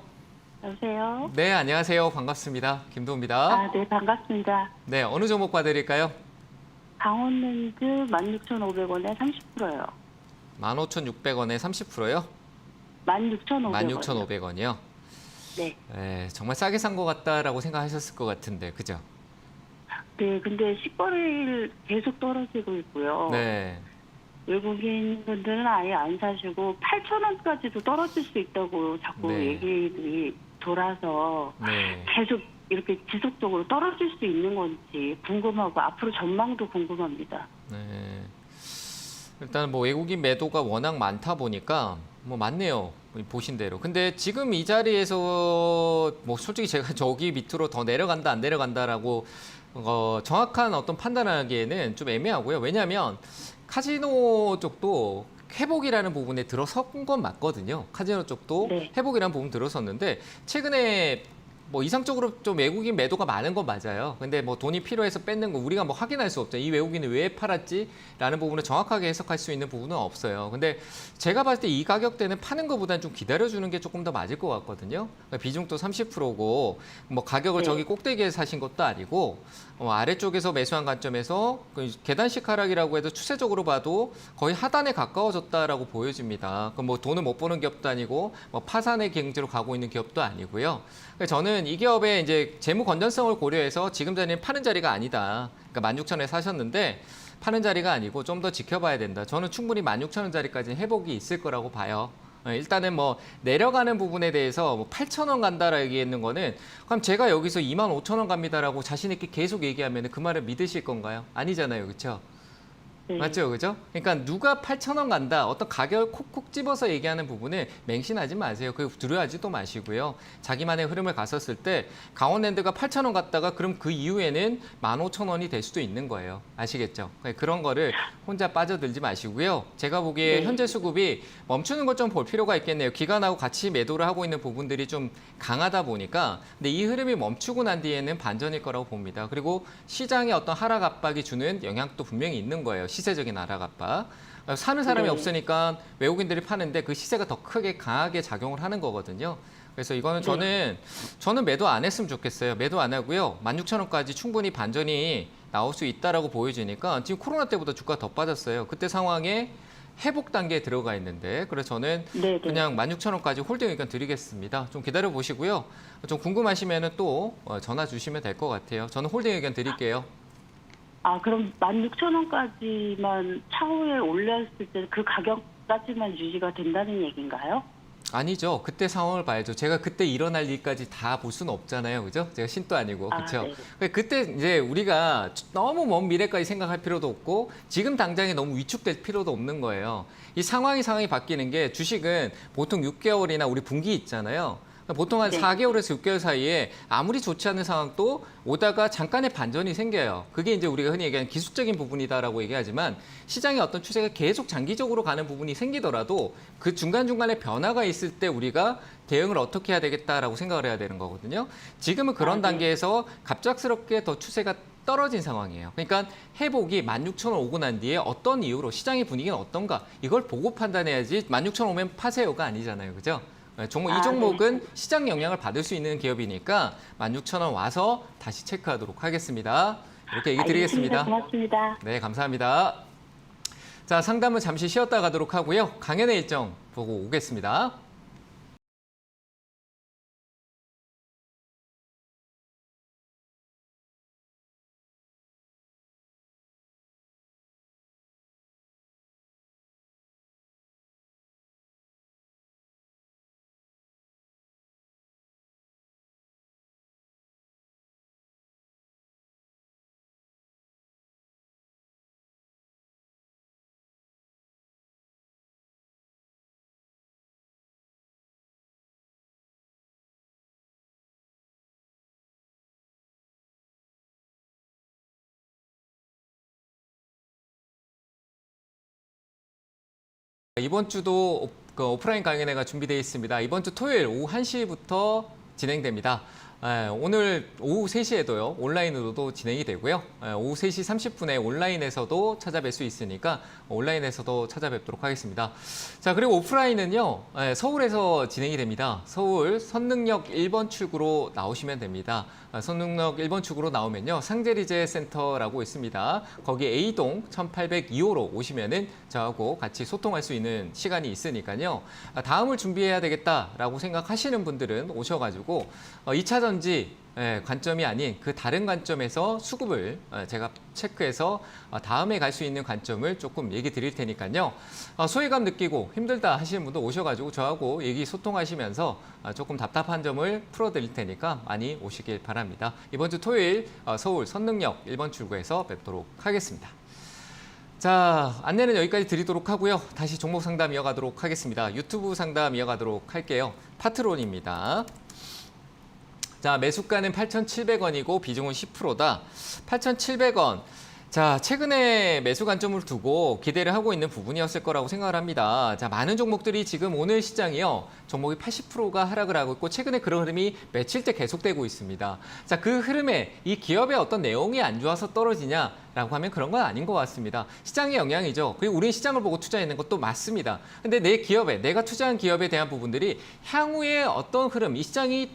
여보세요? 네, 안녕하세요. 반갑습니다. 김도입니다. 네, 반갑습니다. 네, 어느 종목 봐드릴까요? 강원랜드 16,500원에 30%요. 15,600원에 30%요? 16,500원. 16,500원이요? 네. 네, 정말 싸게 산 것 같다라고 생각하셨을 것 같은데, 그죠? 네, 근데 10거래일 계속 떨어지고 있고요. 네, 외국인 분들은 아예 안 사시고 8,000원까지도 떨어질 수 있다고 자꾸 네. 얘기들이 돌아서 네. 계속 이렇게 지속적으로 떨어질 수 있는 건지 궁금하고 앞으로 전망도 궁금합니다. 네. 일단 뭐 외국인 매도가 워낙 많다 보니까 뭐 많네요. 보신 대로. 근데 지금 이 자리에서 뭐 솔직히 제가 저기 밑으로 더 내려간다 안 내려간다라고 정확한 어떤 판단하기에는 좀 애매하고요. 왜냐하면 카지노 쪽도 회복이라는 부분에 들어선 건 맞거든요. 카지노 쪽도 네. 회복이라는 부분 들어섰는데 최근에 뭐 이상적으로 좀 외국인 매도가 많은 건 맞아요. 근데 뭐 돈이 필요해서 뺏는 거 우리가 뭐 확인할 수 없죠. 이 외국인이 왜 팔았지라는 부분을 정확하게 해석할 수 있는 부분은 없어요. 근데 제가 봤을 때 이 가격대는 파는 것보다는 좀 기다려주는 게 조금 더 맞을 것 같거든요. 그러니까 비중도 30%고 뭐 가격을 저기 꼭대기에 사신 것도 아니고 아래쪽에서 매수한 관점에서 그 계단식 하락이라고 해도 추세적으로 봐도 거의 하단에 가까워졌다라고 보여집니다. 그럼 뭐 돈을 못 버는 기업도 아니고 뭐 파산의 경지로 가고 있는 기업도 아니고요. 그래서 저는 이 기업의 이제 재무 건전성을 고려해서 지금 자리는 파는 자리가 아니다. 그러니까 16,000원에 사셨는데 파는 자리가 아니고 좀 더 지켜봐야 된다. 저는 충분히 16,000원짜리까지 회복이 있을 거라고 봐요. 일단은 뭐 내려가는 부분에 대해서 뭐 8,000원 간다라 얘기했는 거는 그럼 제가 여기서 25,000원 갑니다라고 자신 있게 계속 얘기하면 그 말을 믿으실 건가요? 아니잖아요. 그렇죠? 맞죠, 그죠? 그러니까 누가 8,000원 간다, 어떤 가격을 콕콕 집어서 얘기하는 부분을 맹신하지 마세요. 그 두려워하지도 마시고요. 자기만의 흐름을 갔었을 때 강원랜드가 8,000원 갔다가 그럼 그 이후에는 15,000원이 될 수도 있는 거예요. 아시겠죠? 그런 거를 혼자 빠져들지 마시고요. 제가 보기에 현재 수급이 멈추는 걸 좀 볼 필요가 있겠네요. 기관하고 같이 매도를 하고 있는 부분들이 좀 강하다 보니까 근데 이 흐름이 멈추고 난 뒤에는 반전일 거라고 봅니다. 그리고 시장의 어떤 하락 압박이 주는 영향도 분명히 있는 거예요. 시세적인 하락 압박. 사는 사람이 없으니까 외국인들이 파는데 그 시세가 더 크게 강하게 작용을 하는 거거든요. 그래서 이거는 저는 매도 안 했으면 좋겠어요. 매도 안 하고요. 16,000원까지 충분히 반전이 나올 수 있다라고 보여지니까 지금 코로나 때보다 주가 더 빠졌어요. 그때 상황에 회복 단계에 들어가 있는데 그래서 저는 그냥 16,000원까지 홀딩 의견 드리겠습니다. 좀 기다려 보시고요. 좀 궁금하시면 또 전화 주시면 될 것 같아요. 저는 홀딩 의견 드릴게요. 아, 그럼 16,000원까지만 차후에 올렸을 때 그 가격까지만 유지가 된다는 얘기인가요? 아니죠. 그때 상황을 봐야죠. 제가 그때 일어날 일까지 다 볼 수는 없잖아요. 그죠? 제가 신도 아니고. 그렇죠? 그때 이제 우리가 너무 먼 미래까지 생각할 필요도 없고 지금 당장에 너무 위축될 필요도 없는 거예요. 이 상황이 바뀌는 게 주식은 보통 6개월이나 우리 분기 있잖아요. 보통 한 4개월에서 6개월 사이에 아무리 좋지 않은 상황도 오다가 잠깐의 반전이 생겨요. 그게 이제 우리가 흔히 얘기하는 기술적인 부분이다라고 얘기하지만 시장의 어떤 추세가 계속 장기적으로 가는 부분이 생기더라도 그 중간중간에 변화가 있을 때 우리가 대응을 어떻게 해야 되겠다라고 생각을 해야 되는 거거든요. 지금은 그런 단계에서 갑작스럽게 더 추세가 떨어진 상황이에요. 그러니까 회복이 16,000원 오고 난 뒤에 어떤 이유로 시장의 분위기는 어떤가 이걸 보고 판단해야지 16,000원 오면 파세요가 아니잖아요. 그죠? 이 종목은 시장 영향을 받을 수 있는 기업이니까 16,000원 와서 다시 체크하도록 하겠습니다. 이렇게 얘기 드리겠습니다. 고맙습니다. 네, 감사합니다. 자, 상담은 잠시 쉬었다 가도록 하고요. 강연의 일정 보고 오겠습니다. 이번 주도 오프라인 강연회가 준비되어 있습니다. 이번 주 토요일 오후 1시부터 진행됩니다. 오늘 오후 3시에도요. 온라인으로도 진행이 되고요. 오후 3시 30분에 온라인에서도 찾아뵐 수 있으니까 온라인에서도 찾아뵙도록 하겠습니다. 자, 그리고 오프라인은요. 서울에서 진행이 됩니다. 서울 선능역 1번 출구로 나오시면 됩니다. 선능역 1번 출구로 나오면요. 상제리제센터라고 있습니다. 거기 A동 1802호로 오시면은 저하고 같이 소통할 수 있는 시간이 있으니까요. 다음을 준비해야 되겠다라고 생각하시는 분들은 오셔가지고 2차 전지 관점이 아닌 그 다른 관점에서 수급을 제가 체크해서 다음에 갈 수 있는 관점을 조금 얘기 드릴 테니까요. 소외감 느끼고 힘들다 하시는 분도 오셔가지고 저하고 얘기 소통하시면서 조금 답답한 점을 풀어드릴 테니까 많이 오시길 바랍니다. 이번 주 토요일 서울 선능역 1번 출구에서 뵙도록 하겠습니다. 자, 안내는 여기까지 드리도록 하고요. 다시 종목 상담 이어가도록 하겠습니다. 유튜브 상담 이어가도록 할게요. 파트론입니다. 자, 매수가는 8,700원이고 비중은 10%다. 8,700원. 자, 최근에 매수 관점을 두고 기대를 하고 있는 부분이었을 거라고 생각을 합니다. 자, 많은 종목들이 지금 오늘 시장이요. 종목이 80%가 하락을 하고 있고 최근에 그런 흐름이 며칠째 계속되고 있습니다. 자, 그 흐름에 이 기업의 어떤 내용이 안 좋아서 떨어지냐라고 하면 그런 건 아닌 것 같습니다. 시장의 영향이죠. 그리고 우리는 시장을 보고 투자했는 것도 맞습니다. 근데 내 기업에, 내가 투자한 기업에 대한 부분들이 향후에 어떤 흐름, 이 시장이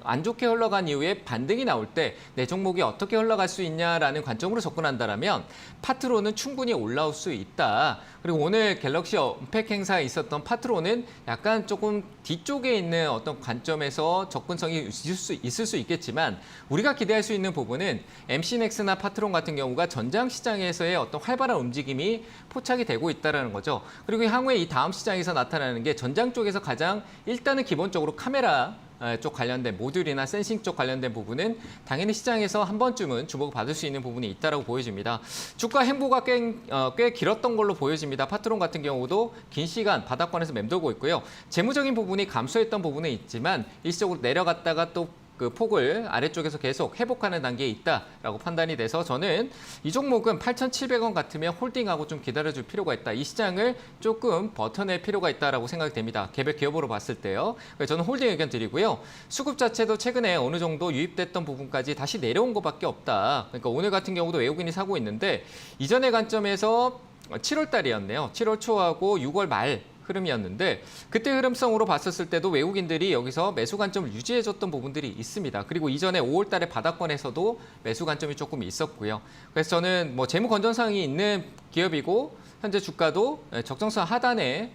안 좋게 흘러간 이후에 반등이 나올 때 내 종목이 어떻게 흘러갈 수 있냐라는 관점으로 접근한다면 파트로는 충분히 올라올 수 있다. 그리고 오늘 갤럭시 언팩 행사에 있었던 파트로는 약간 조금 뒤쪽에 있는 어떤 관점에서 접근성이 있을 수 있겠지만 우리가 기대할 수 있는 부분은 MC넥스나 파트론 같은 경우가 전장 시장에서의 어떤 활발한 움직임이 포착이 되고 있다는 거죠. 그리고 향후에 이 다음 시장에서 나타나는 게 전장 쪽에서 가장 일단은 기본적으로 카메라 쪽 관련된 모듈이나 센싱 쪽 관련된 부분은 당연히 시장에서 한 번쯤은 주목을 받을 수 있는 부분이 있다고 보여집니다. 주가 행보가 꽤 길었던 걸로 보여집니다. 파트론 같은 경우도 긴 시간 바닥권에서 맴돌고 있고요. 재무적인 부분이 감소했던 부분은 있지만 일시적으로 내려갔다가 또 그 폭을 아래쪽에서 계속 회복하는 단계에 있다라고 판단이 돼서 저는 이 종목은 8,700원 같으면 홀딩하고 좀 기다려줄 필요가 있다. 이 시장을 조금 버텨낼 필요가 있다라고 생각이 됩니다. 개별 기업으로 봤을 때요. 그래서 저는 홀딩 의견 드리고요. 수급 자체도 최근에 어느 정도 유입됐던 부분까지 다시 내려온 것밖에 없다. 그러니까 오늘 같은 경우도 외국인이 사고 있는데 이전의 관점에서 7월 달이었네요. 7월 초하고 6월 말 흐름이었는데 그때 흐름성으로 봤었을 때도 외국인들이 여기서 매수 관점을 유지해줬던 부분들이 있습니다. 그리고 이전에 5월 달에 바닥권에서도 매수 관점이 조금 있었고요. 그래서 저는 뭐 재무 건전성이 있는 기업이고 현재 주가도 적정선 하단에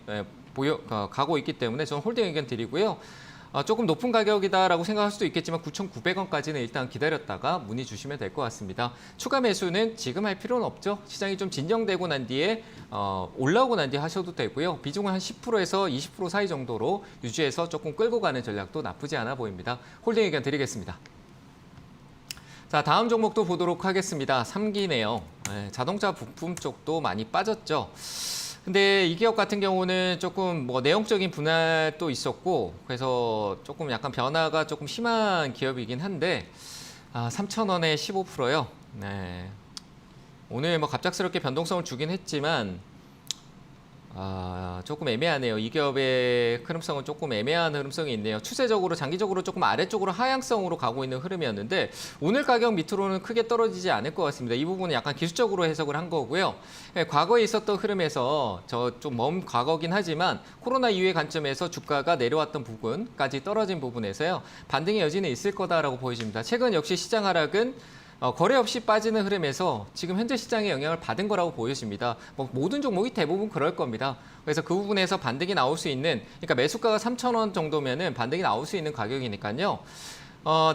가고 있기 때문에 저는 홀딩 의견 드리고요. 조금 높은 가격이다라고 생각할 수도 있겠지만 9,900원까지는 일단 기다렸다가 문의 주시면 될 것 같습니다. 추가 매수는 지금 할 필요는 없죠. 시장이 좀 진정되고 난 뒤에 올라오고 난 뒤에 하셔도 되고요. 비중은 한 10%에서 20% 사이 정도로 유지해서 조금 끌고 가는 전략도 나쁘지 않아 보입니다. 홀딩 의견 드리겠습니다. 자, 다음 종목도 보도록 하겠습니다. 3기네요. 자동차 부품 쪽도 많이 빠졌죠. 근데 이 기업 같은 경우는 조금 뭐 내용적인 분할도 있었고 그래서 조금 약간 변화가 조금 심한 기업이긴 한데 3,000원에 15%요. 네. 오늘 뭐 갑작스럽게 변동성을 주긴 했지만 조금 애매하네요. 이 기업의 흐름성은 조금 애매한 흐름성이 있네요. 추세적으로 장기적으로 조금 아래쪽으로 하향성으로 가고 있는 흐름이었는데 오늘 가격 밑으로는 크게 떨어지지 않을 것 같습니다. 이 부분은 약간 기술적으로 해석을 한 거고요. 과거에 있었던 흐름에서 저 좀 먼 과거긴 하지만 코로나 이후의 관점에서 주가가 내려왔던 부분까지 떨어진 부분에서요. 반등의 여지는 있을 거다라고 보여집니다. 최근 역시 시장 하락은 거래 없이 빠지는 흐름에서 지금 현재 시장에 영향을 받은 거라고 보여집니다. 뭐 모든 종목이 대부분 그럴 겁니다. 그래서 그 부분에서 반등이 나올 수 있는, 그러니까 매수가가 3,000원 정도면은 반등이 나올 수 있는 가격이니까요.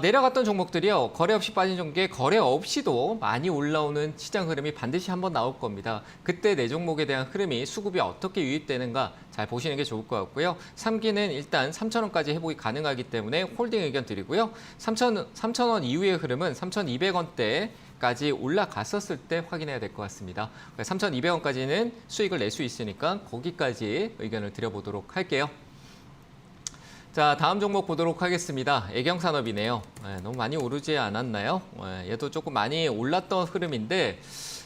내려갔던 종목들이요. 거래 없이 빠진 종목에 거래 없이도 많이 올라오는 시장 흐름이 반드시 한번 나올 겁니다. 그때 내 종목에 대한 흐름이 수급이 어떻게 유입되는가 잘 보시는 게 좋을 것 같고요. 3기는 일단 3,000원까지 회복이 가능하기 때문에 홀딩 의견 드리고요. 3,000원 이후의 흐름은 3,200원대까지 올라갔었을 때 확인해야 될 것 같습니다. 3,200원까지는 수익을 낼 수 있으니까 거기까지 의견을 드려보도록 할게요. 자, 다음 종목 보도록 하겠습니다. 애경산업이네요. 너무 많이 오르지 않았나요? 얘도 조금 많이 올랐던 흐름인데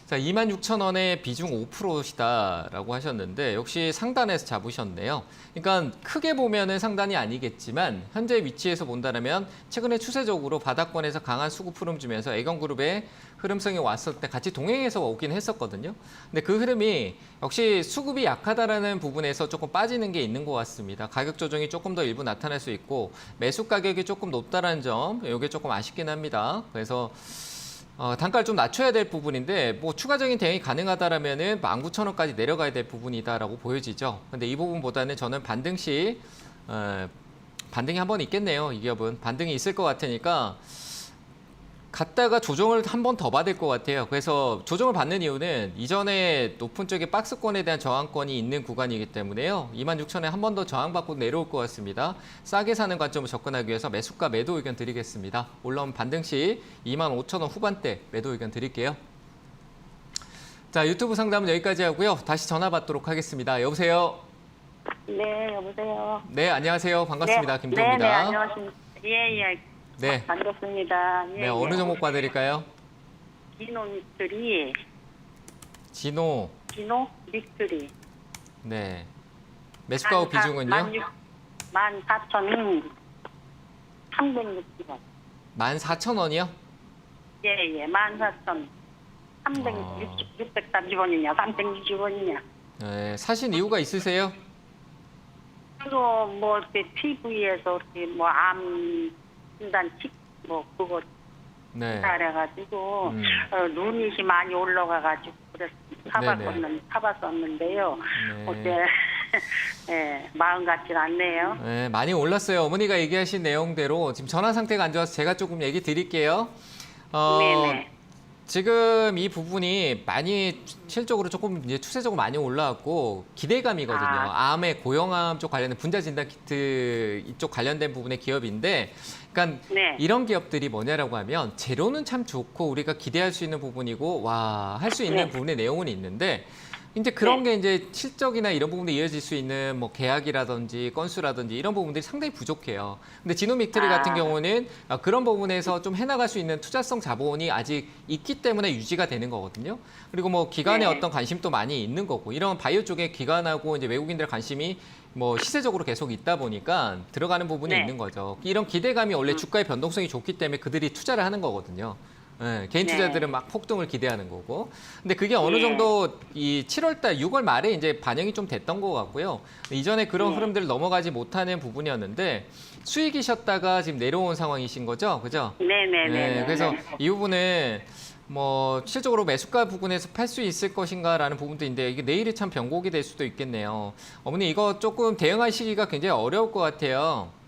자, 26,000원에 비중 5%시다라고 하셨는데 역시 상단에서 잡으셨네요. 그러니까 크게 보면은 상단이 아니겠지만 현재 위치에서 본다면 최근에 추세적으로 바닥권에서 강한 수급 흐름 주면서 애경그룹의 흐름성이 왔을 때 같이 동행해서 오긴 했었거든요. 근데 그 흐름이 역시 수급이 약하다라는 부분에서 조금 빠지는 게 있는 것 같습니다. 가격 조정이 조금 더 일부 나타날 수 있고 매수 가격이 조금 높다는 점, 이게 조금 아쉽긴 합니다. 그래서 단가를 좀 낮춰야 될 부분인데 뭐 추가적인 대응이 가능하다라면은 19,000원까지 내려가야 될 부분이다라고 보여지죠. 근데 이 부분보다는 저는 반등 시 반등이 한번 있겠네요. 이 기업은 반등이 있을 것 같으니까 갔다가 조정을 한 번 더 받을 것 같아요. 그래서 조정을 받는 이유는 이전에 높은 쪽에 박스권에 대한 저항권이 있는 구간이기 때문에요. 26,000원에 한 번 더 저항받고 내려올 것 같습니다. 싸게 사는 관점으로 접근하기 위해서 매수가 매도 의견 드리겠습니다. 올라온 반등 시 25,000원 후반대 매도 의견 드릴게요. 자, 유튜브 상담은 여기까지 하고요. 다시 전화 받도록 하겠습니다. 여보세요? 네, 여보세요. 네, 안녕하세요. 반갑습니다. 네, 김도우입니다. 네, 안녕하십니까. 예. 네. 반갑습니다. 예, 네, 어느 종목 봐드릴까요? 기농들이 진호. 진호 믹스리. 네. 매수가 후 비중은요? 14,360원. 14,000원이요? 예, 14,360원이냐, 360원이냐. 네. 사신 이유가 있으세요? 그거 뭐 이렇게 TV에서 이렇게 뭐암 진단식 뭐 그거 네. 잘해가지고 눈이 많이 올라가가지고 그래서 사봤었는데요. 네. 어때 예, 마음 같진 않네요. 네, 많이 올랐어요. 어머니가 얘기하신 내용대로 지금 전환 상태가 안 좋아서 제가 조금 얘기 드릴게요. 네네. 지금 이 부분이 많이 실적으로 조금 이제 추세적으로 많이 올라왔고 기대감이거든요. 암의 고형암 쪽 관련된 분자 진단 키트 이쪽 관련된 부분의 기업인데, 그러니까 네. 이런 기업들이 뭐냐라고 하면 재료는 참 좋고 우리가 기대할 수 있는 부분이고 와 할 수 있는 네. 부분의 내용은 있는데. 이제 그런 게 이제 실적이나 이런 부분에 이어질 수 있는 뭐 계약이라든지 건수라든지 이런 부분들이 상당히 부족해요. 근데 지노믹트리 같은 경우는 그런 부분에서 좀 해나갈 수 있는 투자성 자본이 아직 있기 때문에 유지가 되는 거거든요. 그리고 뭐 기관의 네. 어떤 관심도 많이 있는 거고 이런 바이오 쪽에 기관하고 이제 외국인들 관심이 뭐 시세적으로 계속 있다 보니까 들어가는 부분이 네. 있는 거죠. 이런 기대감이 원래 주가의 변동성이 좋기 때문에 그들이 투자를 하는 거거든요. 네, 개인 네. 투자들은 막 폭등을 기대하는 거고. 근데 그게 어느 네. 정도 이 7월 달, 6월 말에 이제 반영이 좀 됐던 것 같고요. 이전에 그런 네. 흐름들을 넘어가지 못하는 부분이었는데 수익이셨다가 지금 내려온 상황이신 거죠? 그죠? 네네네. 그래서 이 부분은 뭐 실적으로 매수가 부분에서 팔 수 있을 것인가라는 부분도 있는데 이게 내일이 참 변곡이 될 수도 있겠네요. 어머니 이거 조금 대응할 시기가 굉장히 어려울 것 같아요.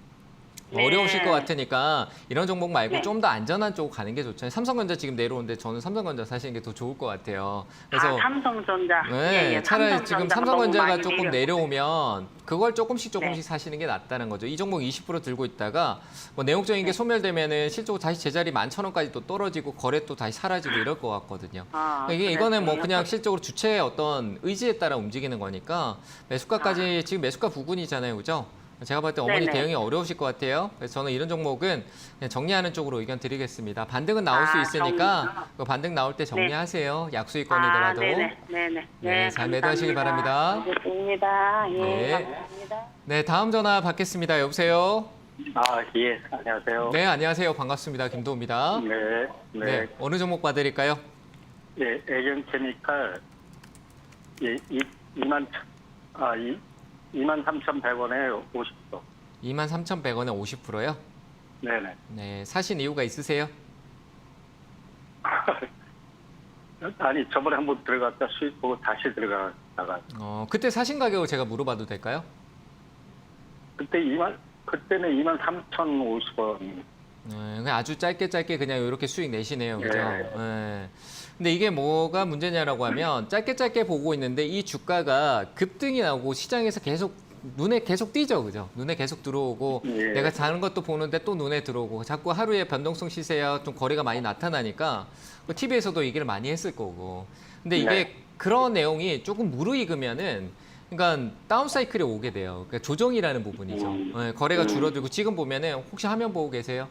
네. 어려우실 것 같으니까 이런 종목 말고 네. 좀 더 안전한 쪽으로 가는 게 좋잖아요. 삼성전자 지금 내려오는데 저는 삼성전자 사시는 게 더 좋을 것 같아요. 그래서 삼성전자. 네, 예, 차라리 지금 삼성전자가 삼성전자가 너무 많이 조금 내려오면 그걸 조금씩 네. 사시는 게 낫다는 거죠. 이 종목 20% 들고 있다가 뭐 내용적인 게 소멸되면은 실적으로 다시 제자리 11,000원까지 또 떨어지고 거래 또 다시 사라지고 이럴 것 같거든요. 이거는 뭐 그냥 실적으로 주체의 어떤 의지에 따라 움직이는 거니까 매수가까지 지금 매수가 부근이잖아요, 그죠? 제가 봤을 때 어머니 네네. 대응이 어려우실 것 같아요. 그래서 저는 이런 종목은 그냥 정리하는 쪽으로 의견 드리겠습니다. 반등은 나올 수 있으니까 그 반등 나올 때 정리하세요. 약수익권이더라도. 네네. 네, 잘 매도하시기 바랍니다. 알겠습니다. 예, 네. 감사합니다. 네, 다음 전화 받겠습니다. 여보세요? 예, 안녕하세요. 네, 안녕하세요. 반갑습니다. 김도우입니다. 네, 어느 종목 봐드릴까요? 예, 애경케미칼, 예, 23,100원에 50%. 23,100원에 50%요? 네네. 네, 사신 이유가 있으세요? 아니, 저번에 한번 들어갔다 수익 보고 다시 들어갔다가. 그때 사신 가격을 제가 물어봐도 될까요? 그때는 23,050원. 네, 그냥 아주 짧게 그냥 이렇게 수익 내시네요. 그죠? 예. 네. 근데 이게 뭐가 문제냐라고 하면 짧게 보고 있는데 이 주가가 급등이 나오고 시장에서 계속 눈에 계속 띄죠. 그죠? 눈에 계속 들어오고 예. 내가 자는 것도 보는데 또 눈에 들어오고 자꾸 하루에 변동성 시세야 좀 거래가 많이 나타나니까 TV에서도 얘기를 많이 했을 거고. 근데 이게 네. 그런 내용이 조금 무르익으면은 그러니까 다운 사이클이 오게 돼요. 그러니까 조정이라는 부분이죠. 네, 거래가 줄어들고 지금 보면은 혹시 화면 보고 계세요?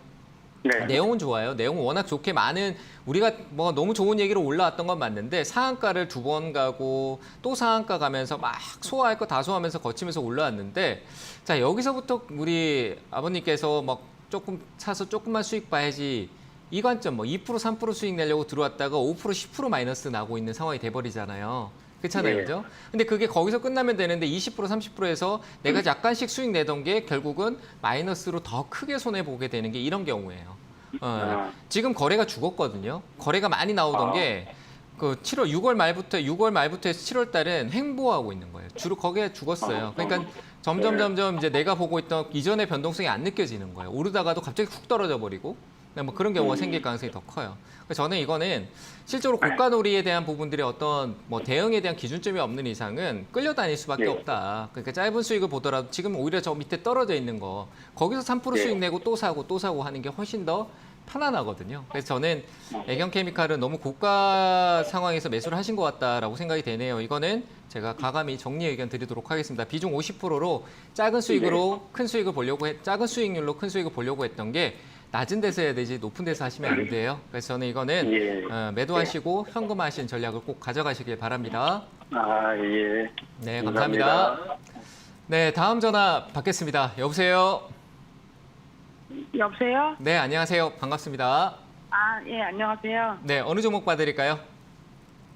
네. 내용은 좋아요. 내용은 워낙 좋게 많은 우리가 뭐 너무 좋은 얘기로 올라왔던 건 맞는데 상한가를 2번 가고 또 상한가 가면서 막 소화할 거 다 소화하면서 거치면서 올라왔는데 자 여기서부터 우리 아버님께서 막 조금 사서 조금만 수익 봐야지 이 관점 뭐 2% 3% 수익 내려고 들어왔다가 5% 10% 마이너스 나고 있는 상황이 돼버리잖아요. 그렇잖아요, 네. 그죠? 근데 그게 거기서 끝나면 되는데 20% 30%에서 내가 약간씩 수익 내던 게 결국은 마이너스로 더 크게 손해 보게 되는 게 이런 경우예요. 지금 거래가 죽었거든요. 거래가 많이 나오던 게 그 6월 말부터 해서 7월 달은 횡보하고 있는 거예요. 주로 거기에 죽었어요. 그러니까 점점 이제 내가 보고 있던 이전의 변동성이 안 느껴지는 거예요. 오르다가도 갑자기 훅 떨어져 버리고. 뭐 그런 경우가 생길 가능성이 더 커요. 그래서 저는 이거는 실제로 고가놀이에 대한 부분들의 어떤 뭐 대응에 대한 기준점이 없는 이상은 끌려다닐 수밖에 없다. 그러니까 짧은 수익을 보더라도 지금 오히려 저 밑에 떨어져 있는 거 거기서 3% 수익 내고 또 사고 하는 게 훨씬 더 편안하거든요. 그래서 저는 애경케미칼은 너무 고가 상황에서 매수를 하신 것 같다라고 생각이 되네요. 이거는 제가 가감히 정리 의견 드리도록 하겠습니다. 비중 50%로 작은 수익으로 큰 수익을 보려고 작은 수익률로 큰 수익을 보려고 했던 게 낮은 데서 해야 되지 높은 데서 하시면 안 돼요. 그래서 저는 이거는 예. 매도하시고 현금화하신 전략을 꼭 가져가시길 바랍니다. 아, 예. 네, 감사합니다. 네, 다음 전화 받겠습니다. 여보세요? 여보세요? 네, 안녕하세요. 반갑습니다. 아, 예, 안녕하세요. 네, 어느 종목 봐드릴까요?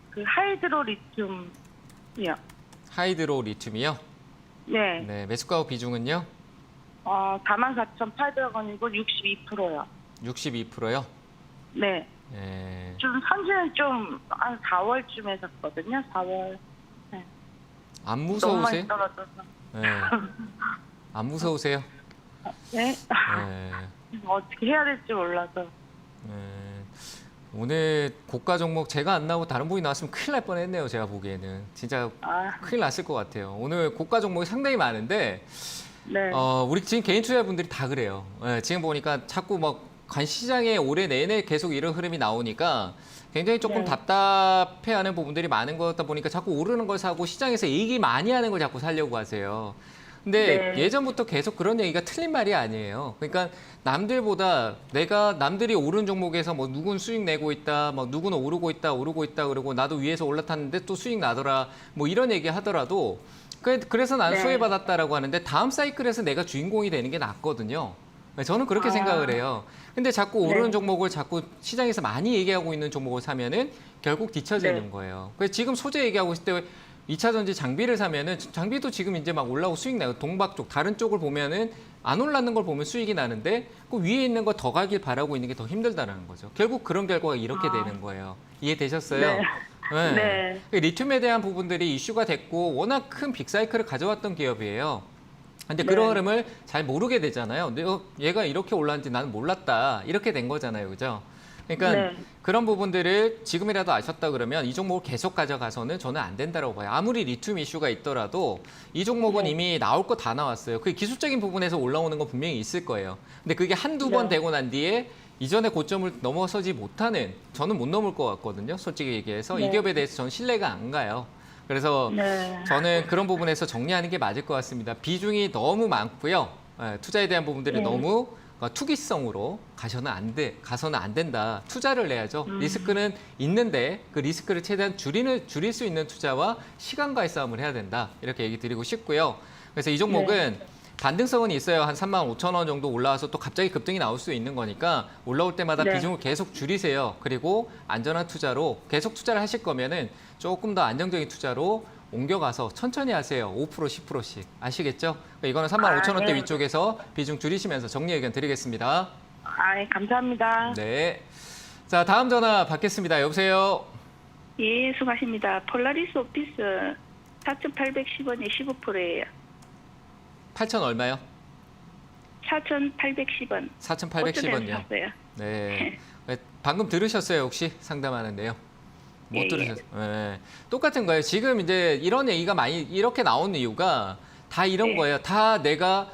그 하이드로 리튬이요. 하이드로 리튬이요? 네. 네, 매수가 비중은요? 44,800원이고 62%요. 62%요? 네. 네. 좀 선지는 좀 한 4월쯤에 샀거든요. 4월. 안 너무 무서우세요? 많이 떨어져서. 네. 안 무서우세요? 네. 네. 어떻게 해야 될지 몰라서. 네. 오늘 고가 종목 제가 안 나오고 다른 분이 나왔으면 큰일 날 뻔했네요. 제가 보기에는 진짜 아, 큰일 났을 것 같아요. 오늘 고가 종목이 상당히 많은데 네. 우리 지금 개인 투자분들이 다 그래요. 네, 지금 보니까 자꾸 시장에 올해 내내 계속 이런 흐름이 나오니까 굉장히 조금 네. 답답해하는 부분들이 많은 거다 보니까 자꾸 오르는 걸 사고 시장에서 얘기 많이 하는 걸 자꾸 사려고 하세요. 근데 네. 예전부터 계속 그런 얘기가 틀린 말이 아니에요. 그러니까 남들보다 내가 남들이 오른 종목에서 뭐 누군 수익 내고 있다, 뭐 누구는 오르고 있다 그러고 나도 위에서 올라탔는데 또 수익 나더라, 뭐 이런 얘기 하더라도 그래서 나는 네. 소외받았다라고 하는데 다음 사이클에서 내가 주인공이 되는 게 낫거든요. 저는 그렇게 생각을 해요. 근데 자꾸 오르는 네. 종목을 자꾸 시장에서 많이 얘기하고 있는 종목을 사면은 결국 뒤처지는 네. 거예요. 그래서 지금 소재 얘기하고 있을 때 2차 전지 장비를 사면은 장비도 지금 이제 막 올라오고 수익 나요. 동박 쪽 다른 쪽을 보면은 안 올랐는 걸 보면 수익이 나는데 그 위에 있는 거 더 가길 바라고 있는 게 더 힘들다라는 거죠. 결국 그런 결과가 이렇게 되는 거예요. 이해되셨어요? 네. 네. 네. 리튬에 대한 부분들이 이슈가 됐고 워낙 큰 빅사이클을 가져왔던 기업이에요. 근데 그런 네. 흐름을 잘 모르게 되잖아요. 근데 얘가 이렇게 올랐는지 나는 몰랐다. 이렇게 된 거잖아요. 그죠? 그러니까 네. 그런 부분들을 지금이라도 아셨다 그러면 이 종목을 계속 가져가서는 저는 안 된다고 봐요. 아무리 리튬 이슈가 있더라도 이 종목은 네. 이미 나올 거 다 나왔어요. 그 기술적인 부분에서 올라오는 건 분명히 있을 거예요. 근데 그게 한두 번 네. 되고 난 뒤에 이전의 고점을 넘어서지 못하는 저는 못 넘을 것 같거든요. 솔직히 얘기해서 네. 이 기업에 대해서 저는 신뢰가 안 가요. 그래서 네. 저는 그런 부분에서 정리하는 게 맞을 것 같습니다. 비중이 너무 많고요. 투자에 대한 부분들이 네. 너무 투기성으로 가서는 안 된다. 투자를 내야죠. 리스크는 있는데 그 리스크를 최대한 줄일 수 있는 투자와 시간과의 싸움을 해야 된다. 이렇게 얘기 드리고 싶고요. 그래서 이 종목은 반등성은 있어요. 한 35,000원 정도 올라와서 또 갑자기 급등이 나올 수 있는 거니까 올라올 때마다 네. 비중을 계속 줄이세요. 그리고 안전한 투자로 계속 투자를 하실 거면은 조금 더 안정적인 투자로 옮겨가서 천천히 하세요. 5%, 10%씩. 아시겠죠? 이거는 35,000원대 네. 위쪽에서 비중 줄이시면서 정리 의견 드리겠습니다. 아, 감사합니다. 네. 자, 다음 전화 받겠습니다. 여보세요? 예, 수고하십니다. 폴라리스 오피스 4,810원에 15%예요. 8,000 얼마요? 4,810원. 4,810원요. 샀어요. 네. 방금 들으셨어요, 혹시? 상담하는데요. 못 예, 들으셨어요. 네. 똑같은 거예요. 지금 이제 이런 얘기가 많이 이렇게 나오는 이유가 다 이런 네. 거예요. 다 내가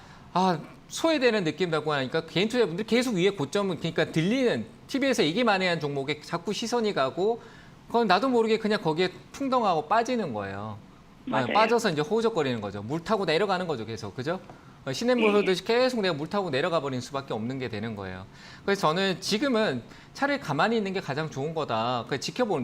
소외되는 느낌이라고 하니까 개인 투자분들 계속 위에 고점을 그러니까 들리는 TV에서 얘기만 해야 한 종목에 자꾸 시선이 가고 그건 나도 모르게 그냥 거기에 풍덩하고 빠지는 거예요. 맞아요. 빠져서 이제 호우적거리는 거죠. 물 타고 내려가는 거죠, 계속. 그죠? 시냇물 흐르듯이 계속 내가 물 타고 내려가 버리는 수밖에 없는 게 되는 거예요. 그래서 저는 지금은 차라리 가만히 있는 게 가장 좋은 거다.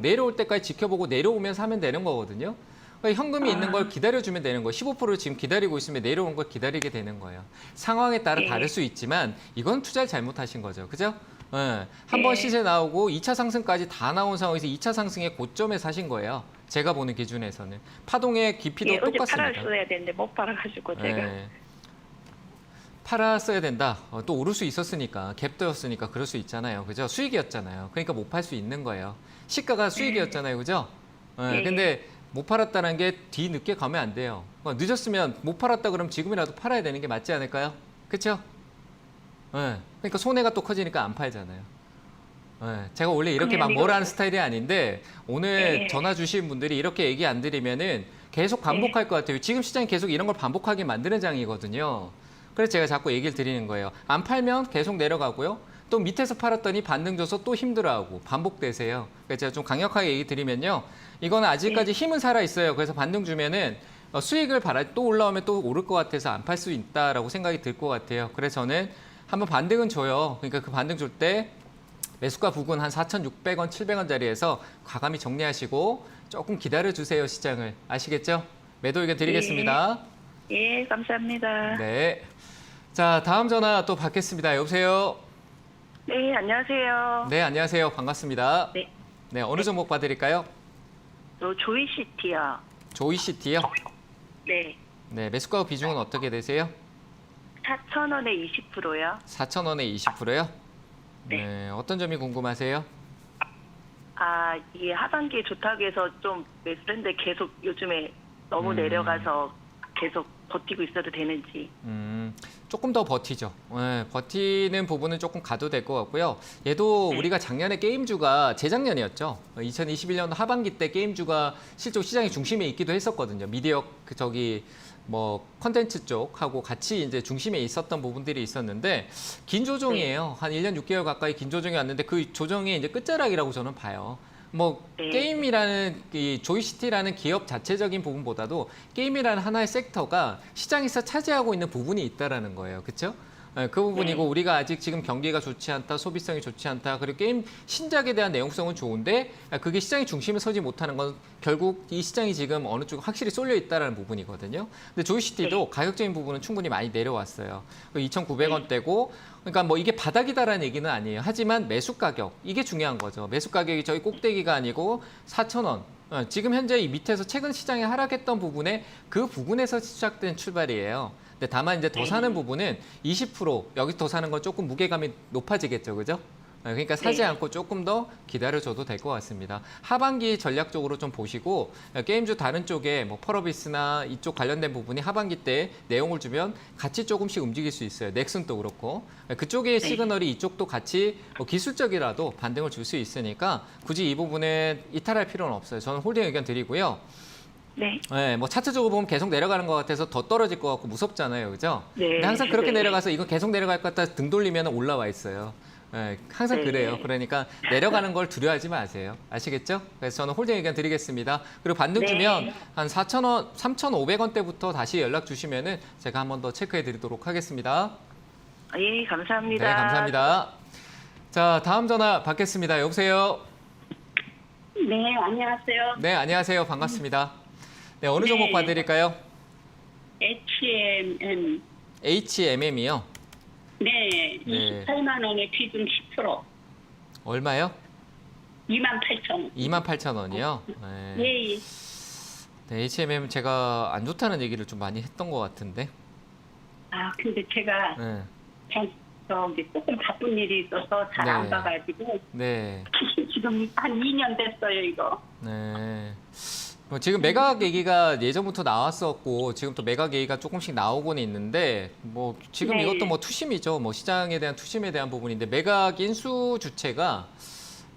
내려올 때까지 지켜보고 내려오면서 하면 되는 거거든요. 현금이 있는 걸 기다려주면 되는 거예요. 15%를 지금 기다리고 있으면 내려오는 걸 기다리게 되는 거예요. 상황에 따라 다를 수 있지만 이건 투자를 잘못하신 거죠. 그죠? 한 번 시세 나오고 2차 상승까지 다 나온 상황에서 2차 상승의 고점에 사신 거예요. 제가 보는 기준에서는. 파동의 깊이도 예, 어제 똑같습니다. 팔았어야 되는데 못 팔아가지고 제가. 네. 팔았어야 된다. 또 오를 수 있었으니까 갭도였으니까 그럴 수 있잖아요. 그죠? 수익이었잖아요. 그러니까 못 팔 수 있는 거예요. 시가가 수익이었잖아요. 그죠? 네. 근데 못 팔았다는 게 뒤늦게 가면 안 돼요. 늦었으면 못 팔았다 그러면 지금이라도 팔아야 되는 게 맞지 않을까요? 그렇죠? 그러니까 손해가 또 커지니까 안 팔잖아요. 제가 원래 이렇게 막 뭘 하는 스타일이 아닌데 오늘 전화 주신 분들이 이렇게 얘기 안 드리면은 계속 반복할 것 같아요. 지금 시장이 계속 이런 걸 반복하게 만드는 장이거든요. 그래서 제가 자꾸 얘기를 드리는 거예요. 안 팔면 계속 내려가고요. 또 밑에서 팔았더니 반등 줘서 또 힘들어하고 반복되세요. 그래서 제가 좀 강력하게 얘기 드리면요. 이거는 아직까지 힘은 살아있어요. 그래서 반등 주면은 수익을 또 올라오면 또 오를 것 같아서 안 팔 수 있다라고 생각이 들 것 같아요. 그래서 저는 한번 반등은 줘요. 그러니까 그 반등 줄 때 매수가 부근 한 4,600원, 700원짜리에서 과감히 정리하시고 조금 기다려주세요, 시장을. 아시겠죠? 매도 의견 드리겠습니다. 예, 감사합니다. 네. 자, 다음 전화 또 받겠습니다. 여보세요? 네, 안녕하세요. 네, 안녕하세요. 반갑습니다. 네. 네, 어느 종목 봐드릴까요? 저 조이시티요. 조이시티요? 네. 네, 매수가 비중은 어떻게 되세요? 4,000원에 20%요. 4,000원에 20%요? 네, 어떤 점이 궁금하세요? 아, 이게 하반기에 좋다고 해서 좀 매수했는데 계속 요즘에 너무 내려가서 계속 버티고 있어도 되는지. 조금 더 버티죠. 네, 버티는 부분은 조금 가도 될 것 같고요. 얘도 우리가 작년에 게임주가 재작년이었죠. 2021년 하반기 때 게임주가 실제로 시장의 중심에 있기도 했었거든요. 미디어 뭐 컨텐츠 쪽하고 같이 이제 중심에 있었던 부분들이 있었는데 긴 조정이에요. 한 1년 6개월 가까이 긴 조정이 왔는데 그 조정이 이제 끝자락이라고 저는 봐요. 뭐 게임이라는 이 조이시티라는 기업 자체적인 부분보다도 게임이라는 하나의 섹터가 시장에서 차지하고 있는 부분이 있다라는 거예요. 그렇죠? 그 부분이고 우리가 아직 지금 경기가 좋지 않다, 소비성이 좋지 않다, 그리고 게임 신작에 대한 내용성은 좋은데 그게 시장의 중심에 서지 못하는 건 결국 이 시장이 지금 어느 쪽 확실히 쏠려 있다라는 부분이거든요. 근데 조이시티도 가격적인 부분은 충분히 많이 내려왔어요. 2,900원대고 그러니까 뭐 이게 바닥이다라는 얘기는 아니에요. 하지만 매수 가격 이게 중요한 거죠. 매수 가격이 저희 꼭대기가 아니고 4,000원. 지금 현재 이 밑에서 최근 시장에 하락했던 부분에 그 부분에서 시작된 출발이에요. 근데 다만 이제 더 사는 부분은 20% 여기 더 사는 건 조금 무게감이 높아지겠죠, 그죠? 그러니까 사지 않고 조금 더 기다려줘도 될 것 같습니다. 하반기 전략적으로 좀 보시고 게임주 다른 쪽에 뭐 펄어비스나 이쪽 관련된 부분이 하반기 때 내용을 주면 같이 조금씩 움직일 수 있어요. 넥슨도 그렇고 그쪽의 시그널이 이쪽도 같이 뭐 기술적이라도 반등을 줄 수 있으니까 굳이 이 부분은 이탈할 필요는 없어요. 저는 홀딩 의견 드리고요. 네. 네, 뭐 차트적으로 보면 계속 내려가는 것 같아서 더 떨어질 것 같고 무섭잖아요, 그죠? 네. 근데 항상 그렇게 네. 내려가서 이거 계속 내려갈 것 같다 등 돌리면 올라와 있어요. 네, 항상 네. 그래요. 그러니까 내려가는 걸 두려워하지 마세요. 아시겠죠? 그래서 저는 홀딩 의견 드리겠습니다. 그리고 반등 네. 주면 한 4,000원, 3,500원대부터 다시 연락 주시면은 제가 한 번 더 체크해 드리도록 하겠습니다. 예, 감사합니다. 네, 감사합니다. 자, 다음 전화 받겠습니다. 여보세요? 네, 안녕하세요. 네, 안녕하세요. 반갑습니다. 네, 어느 종목 봐드릴까요? HMM. HMM이요. 네, 네. 28만 원에 비중 10%. 얼마요? 28,000원. 28,000원이요? 네. 예, 예. 네, HMM 제가 안 좋다는 얘기를 좀 많이 했던 것 같은데. 아, 근데 제가 네. 조금 바쁜 일이 있어서 잘 안 네. 봐가지고 네. 지금 한 2년 됐어요, 이거. 네. 뭐 지금 매각 얘기가 예전부터 나왔었고 지금 또 매각 얘기가 조금씩 나오고는 있는데 뭐 지금 네. 이것도 뭐 투심이죠. 뭐 시장에 대한 투심에 대한 부분인데 매각 인수 주체가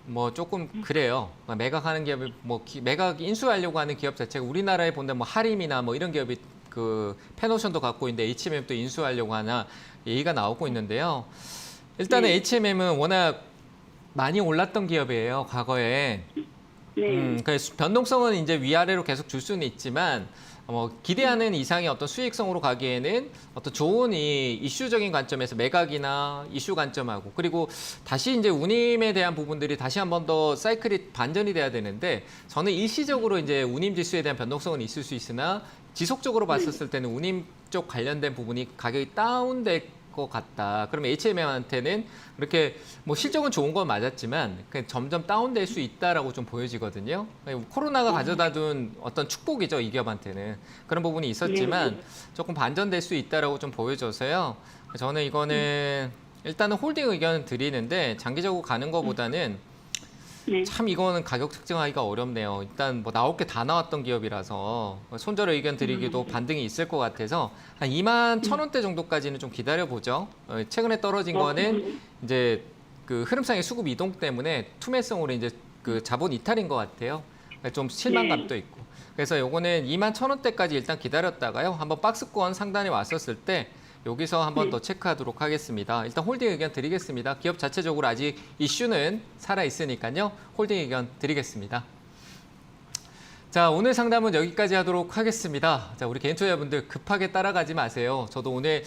뭐 조금 그래요. 매각하는 기업이 뭐 매각 인수하려고 하는 기업 자체가 우리나라에 본다 뭐 하림이나 뭐 이런 기업이 그 펜오션도 갖고 있는데 HMM도 인수하려고 하나 얘기가 나오고 있는데요. 일단은 HMM은 워낙 많이 올랐던 기업이에요. 과거에. 네. 그래서 변동성은 이제 위아래로 계속 줄 수는 있지만 뭐 기대하는 이상의 어떤 수익성으로 가기에는 어떤 좋은 이 이슈적인 관점에서 매각이나 이슈 관점하고 그리고 다시 이제 운임에 대한 부분들이 다시 한 번 더 사이클이 반전이 돼야 되는데 저는 일시적으로 이제 운임 지수에 대한 변동성은 있을 수 있으나 지속적으로 봤었을 때는 운임 쪽 관련된 부분이 가격이 다운될 것 같다. 그러면 HMM한테는 그렇게 뭐 실적은 좋은 건 맞았지만 그냥 점점 다운될 수 있다라고 좀 보여지거든요. 코로나가 가져다준 어떤 축복이죠, 이 기업한테는. 그런 부분이 있었지만 조금 반전될 수 있다라고 좀 보여져서요. 저는 이거는 일단은 홀딩 의견 드리는데 장기적으로 가는 것보다는 네. 참 이거는 가격 측정하기가 어렵네요. 일단 뭐 나올 게 다 나왔던 기업이라서 손절의 의견 드리기도 반등이 있을 것 같아서 한 21,000원대 정도까지는 좀 기다려보죠. 최근에 떨어진 거는 이제 그 흐름상의 수급 이동 때문에 투매성으로 이제 그 자본 이탈인 것 같아요. 좀 실망감도 있고. 그래서 요거는 21,000원대까지 일단 기다렸다가요. 한번 박스권 상단에 왔었을 때 여기서 한 번 더 체크하도록 하겠습니다. 일단 홀딩 의견 드리겠습니다. 기업 자체적으로 아직 이슈는 살아있으니까요. 홀딩 의견 드리겠습니다. 자, 오늘 상담은 여기까지 하도록 하겠습니다. 자, 우리 개인 투자자분들 급하게 따라가지 마세요. 저도 오늘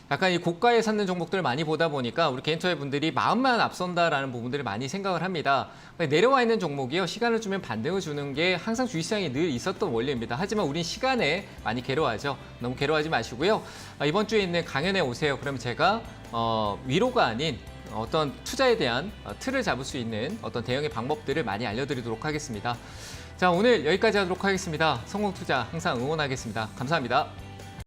약간 이 고가에 샀는 종목들을 많이 보다 보니까 우리 개인 투자자분들이 마음만 앞선다라는 부분들을 많이 생각을 합니다. 내려와 있는 종목이요. 시간을 주면 반등을 주는 게 항상 주식시장에 늘 있었던 원리입니다. 하지만 우린 시간에 많이 괴로워하죠. 너무 괴로워하지 마시고요. 이번 주에 있는 강연에 오세요. 그러면 제가 위로가 아닌 어떤 투자에 대한 틀을 잡을 수 있는 어떤 대응의 방법들을 많이 알려드리도록 하겠습니다. 자, 오늘 여기까지 하도록 하겠습니다. 성공투자 항상 응원하겠습니다. 감사합니다.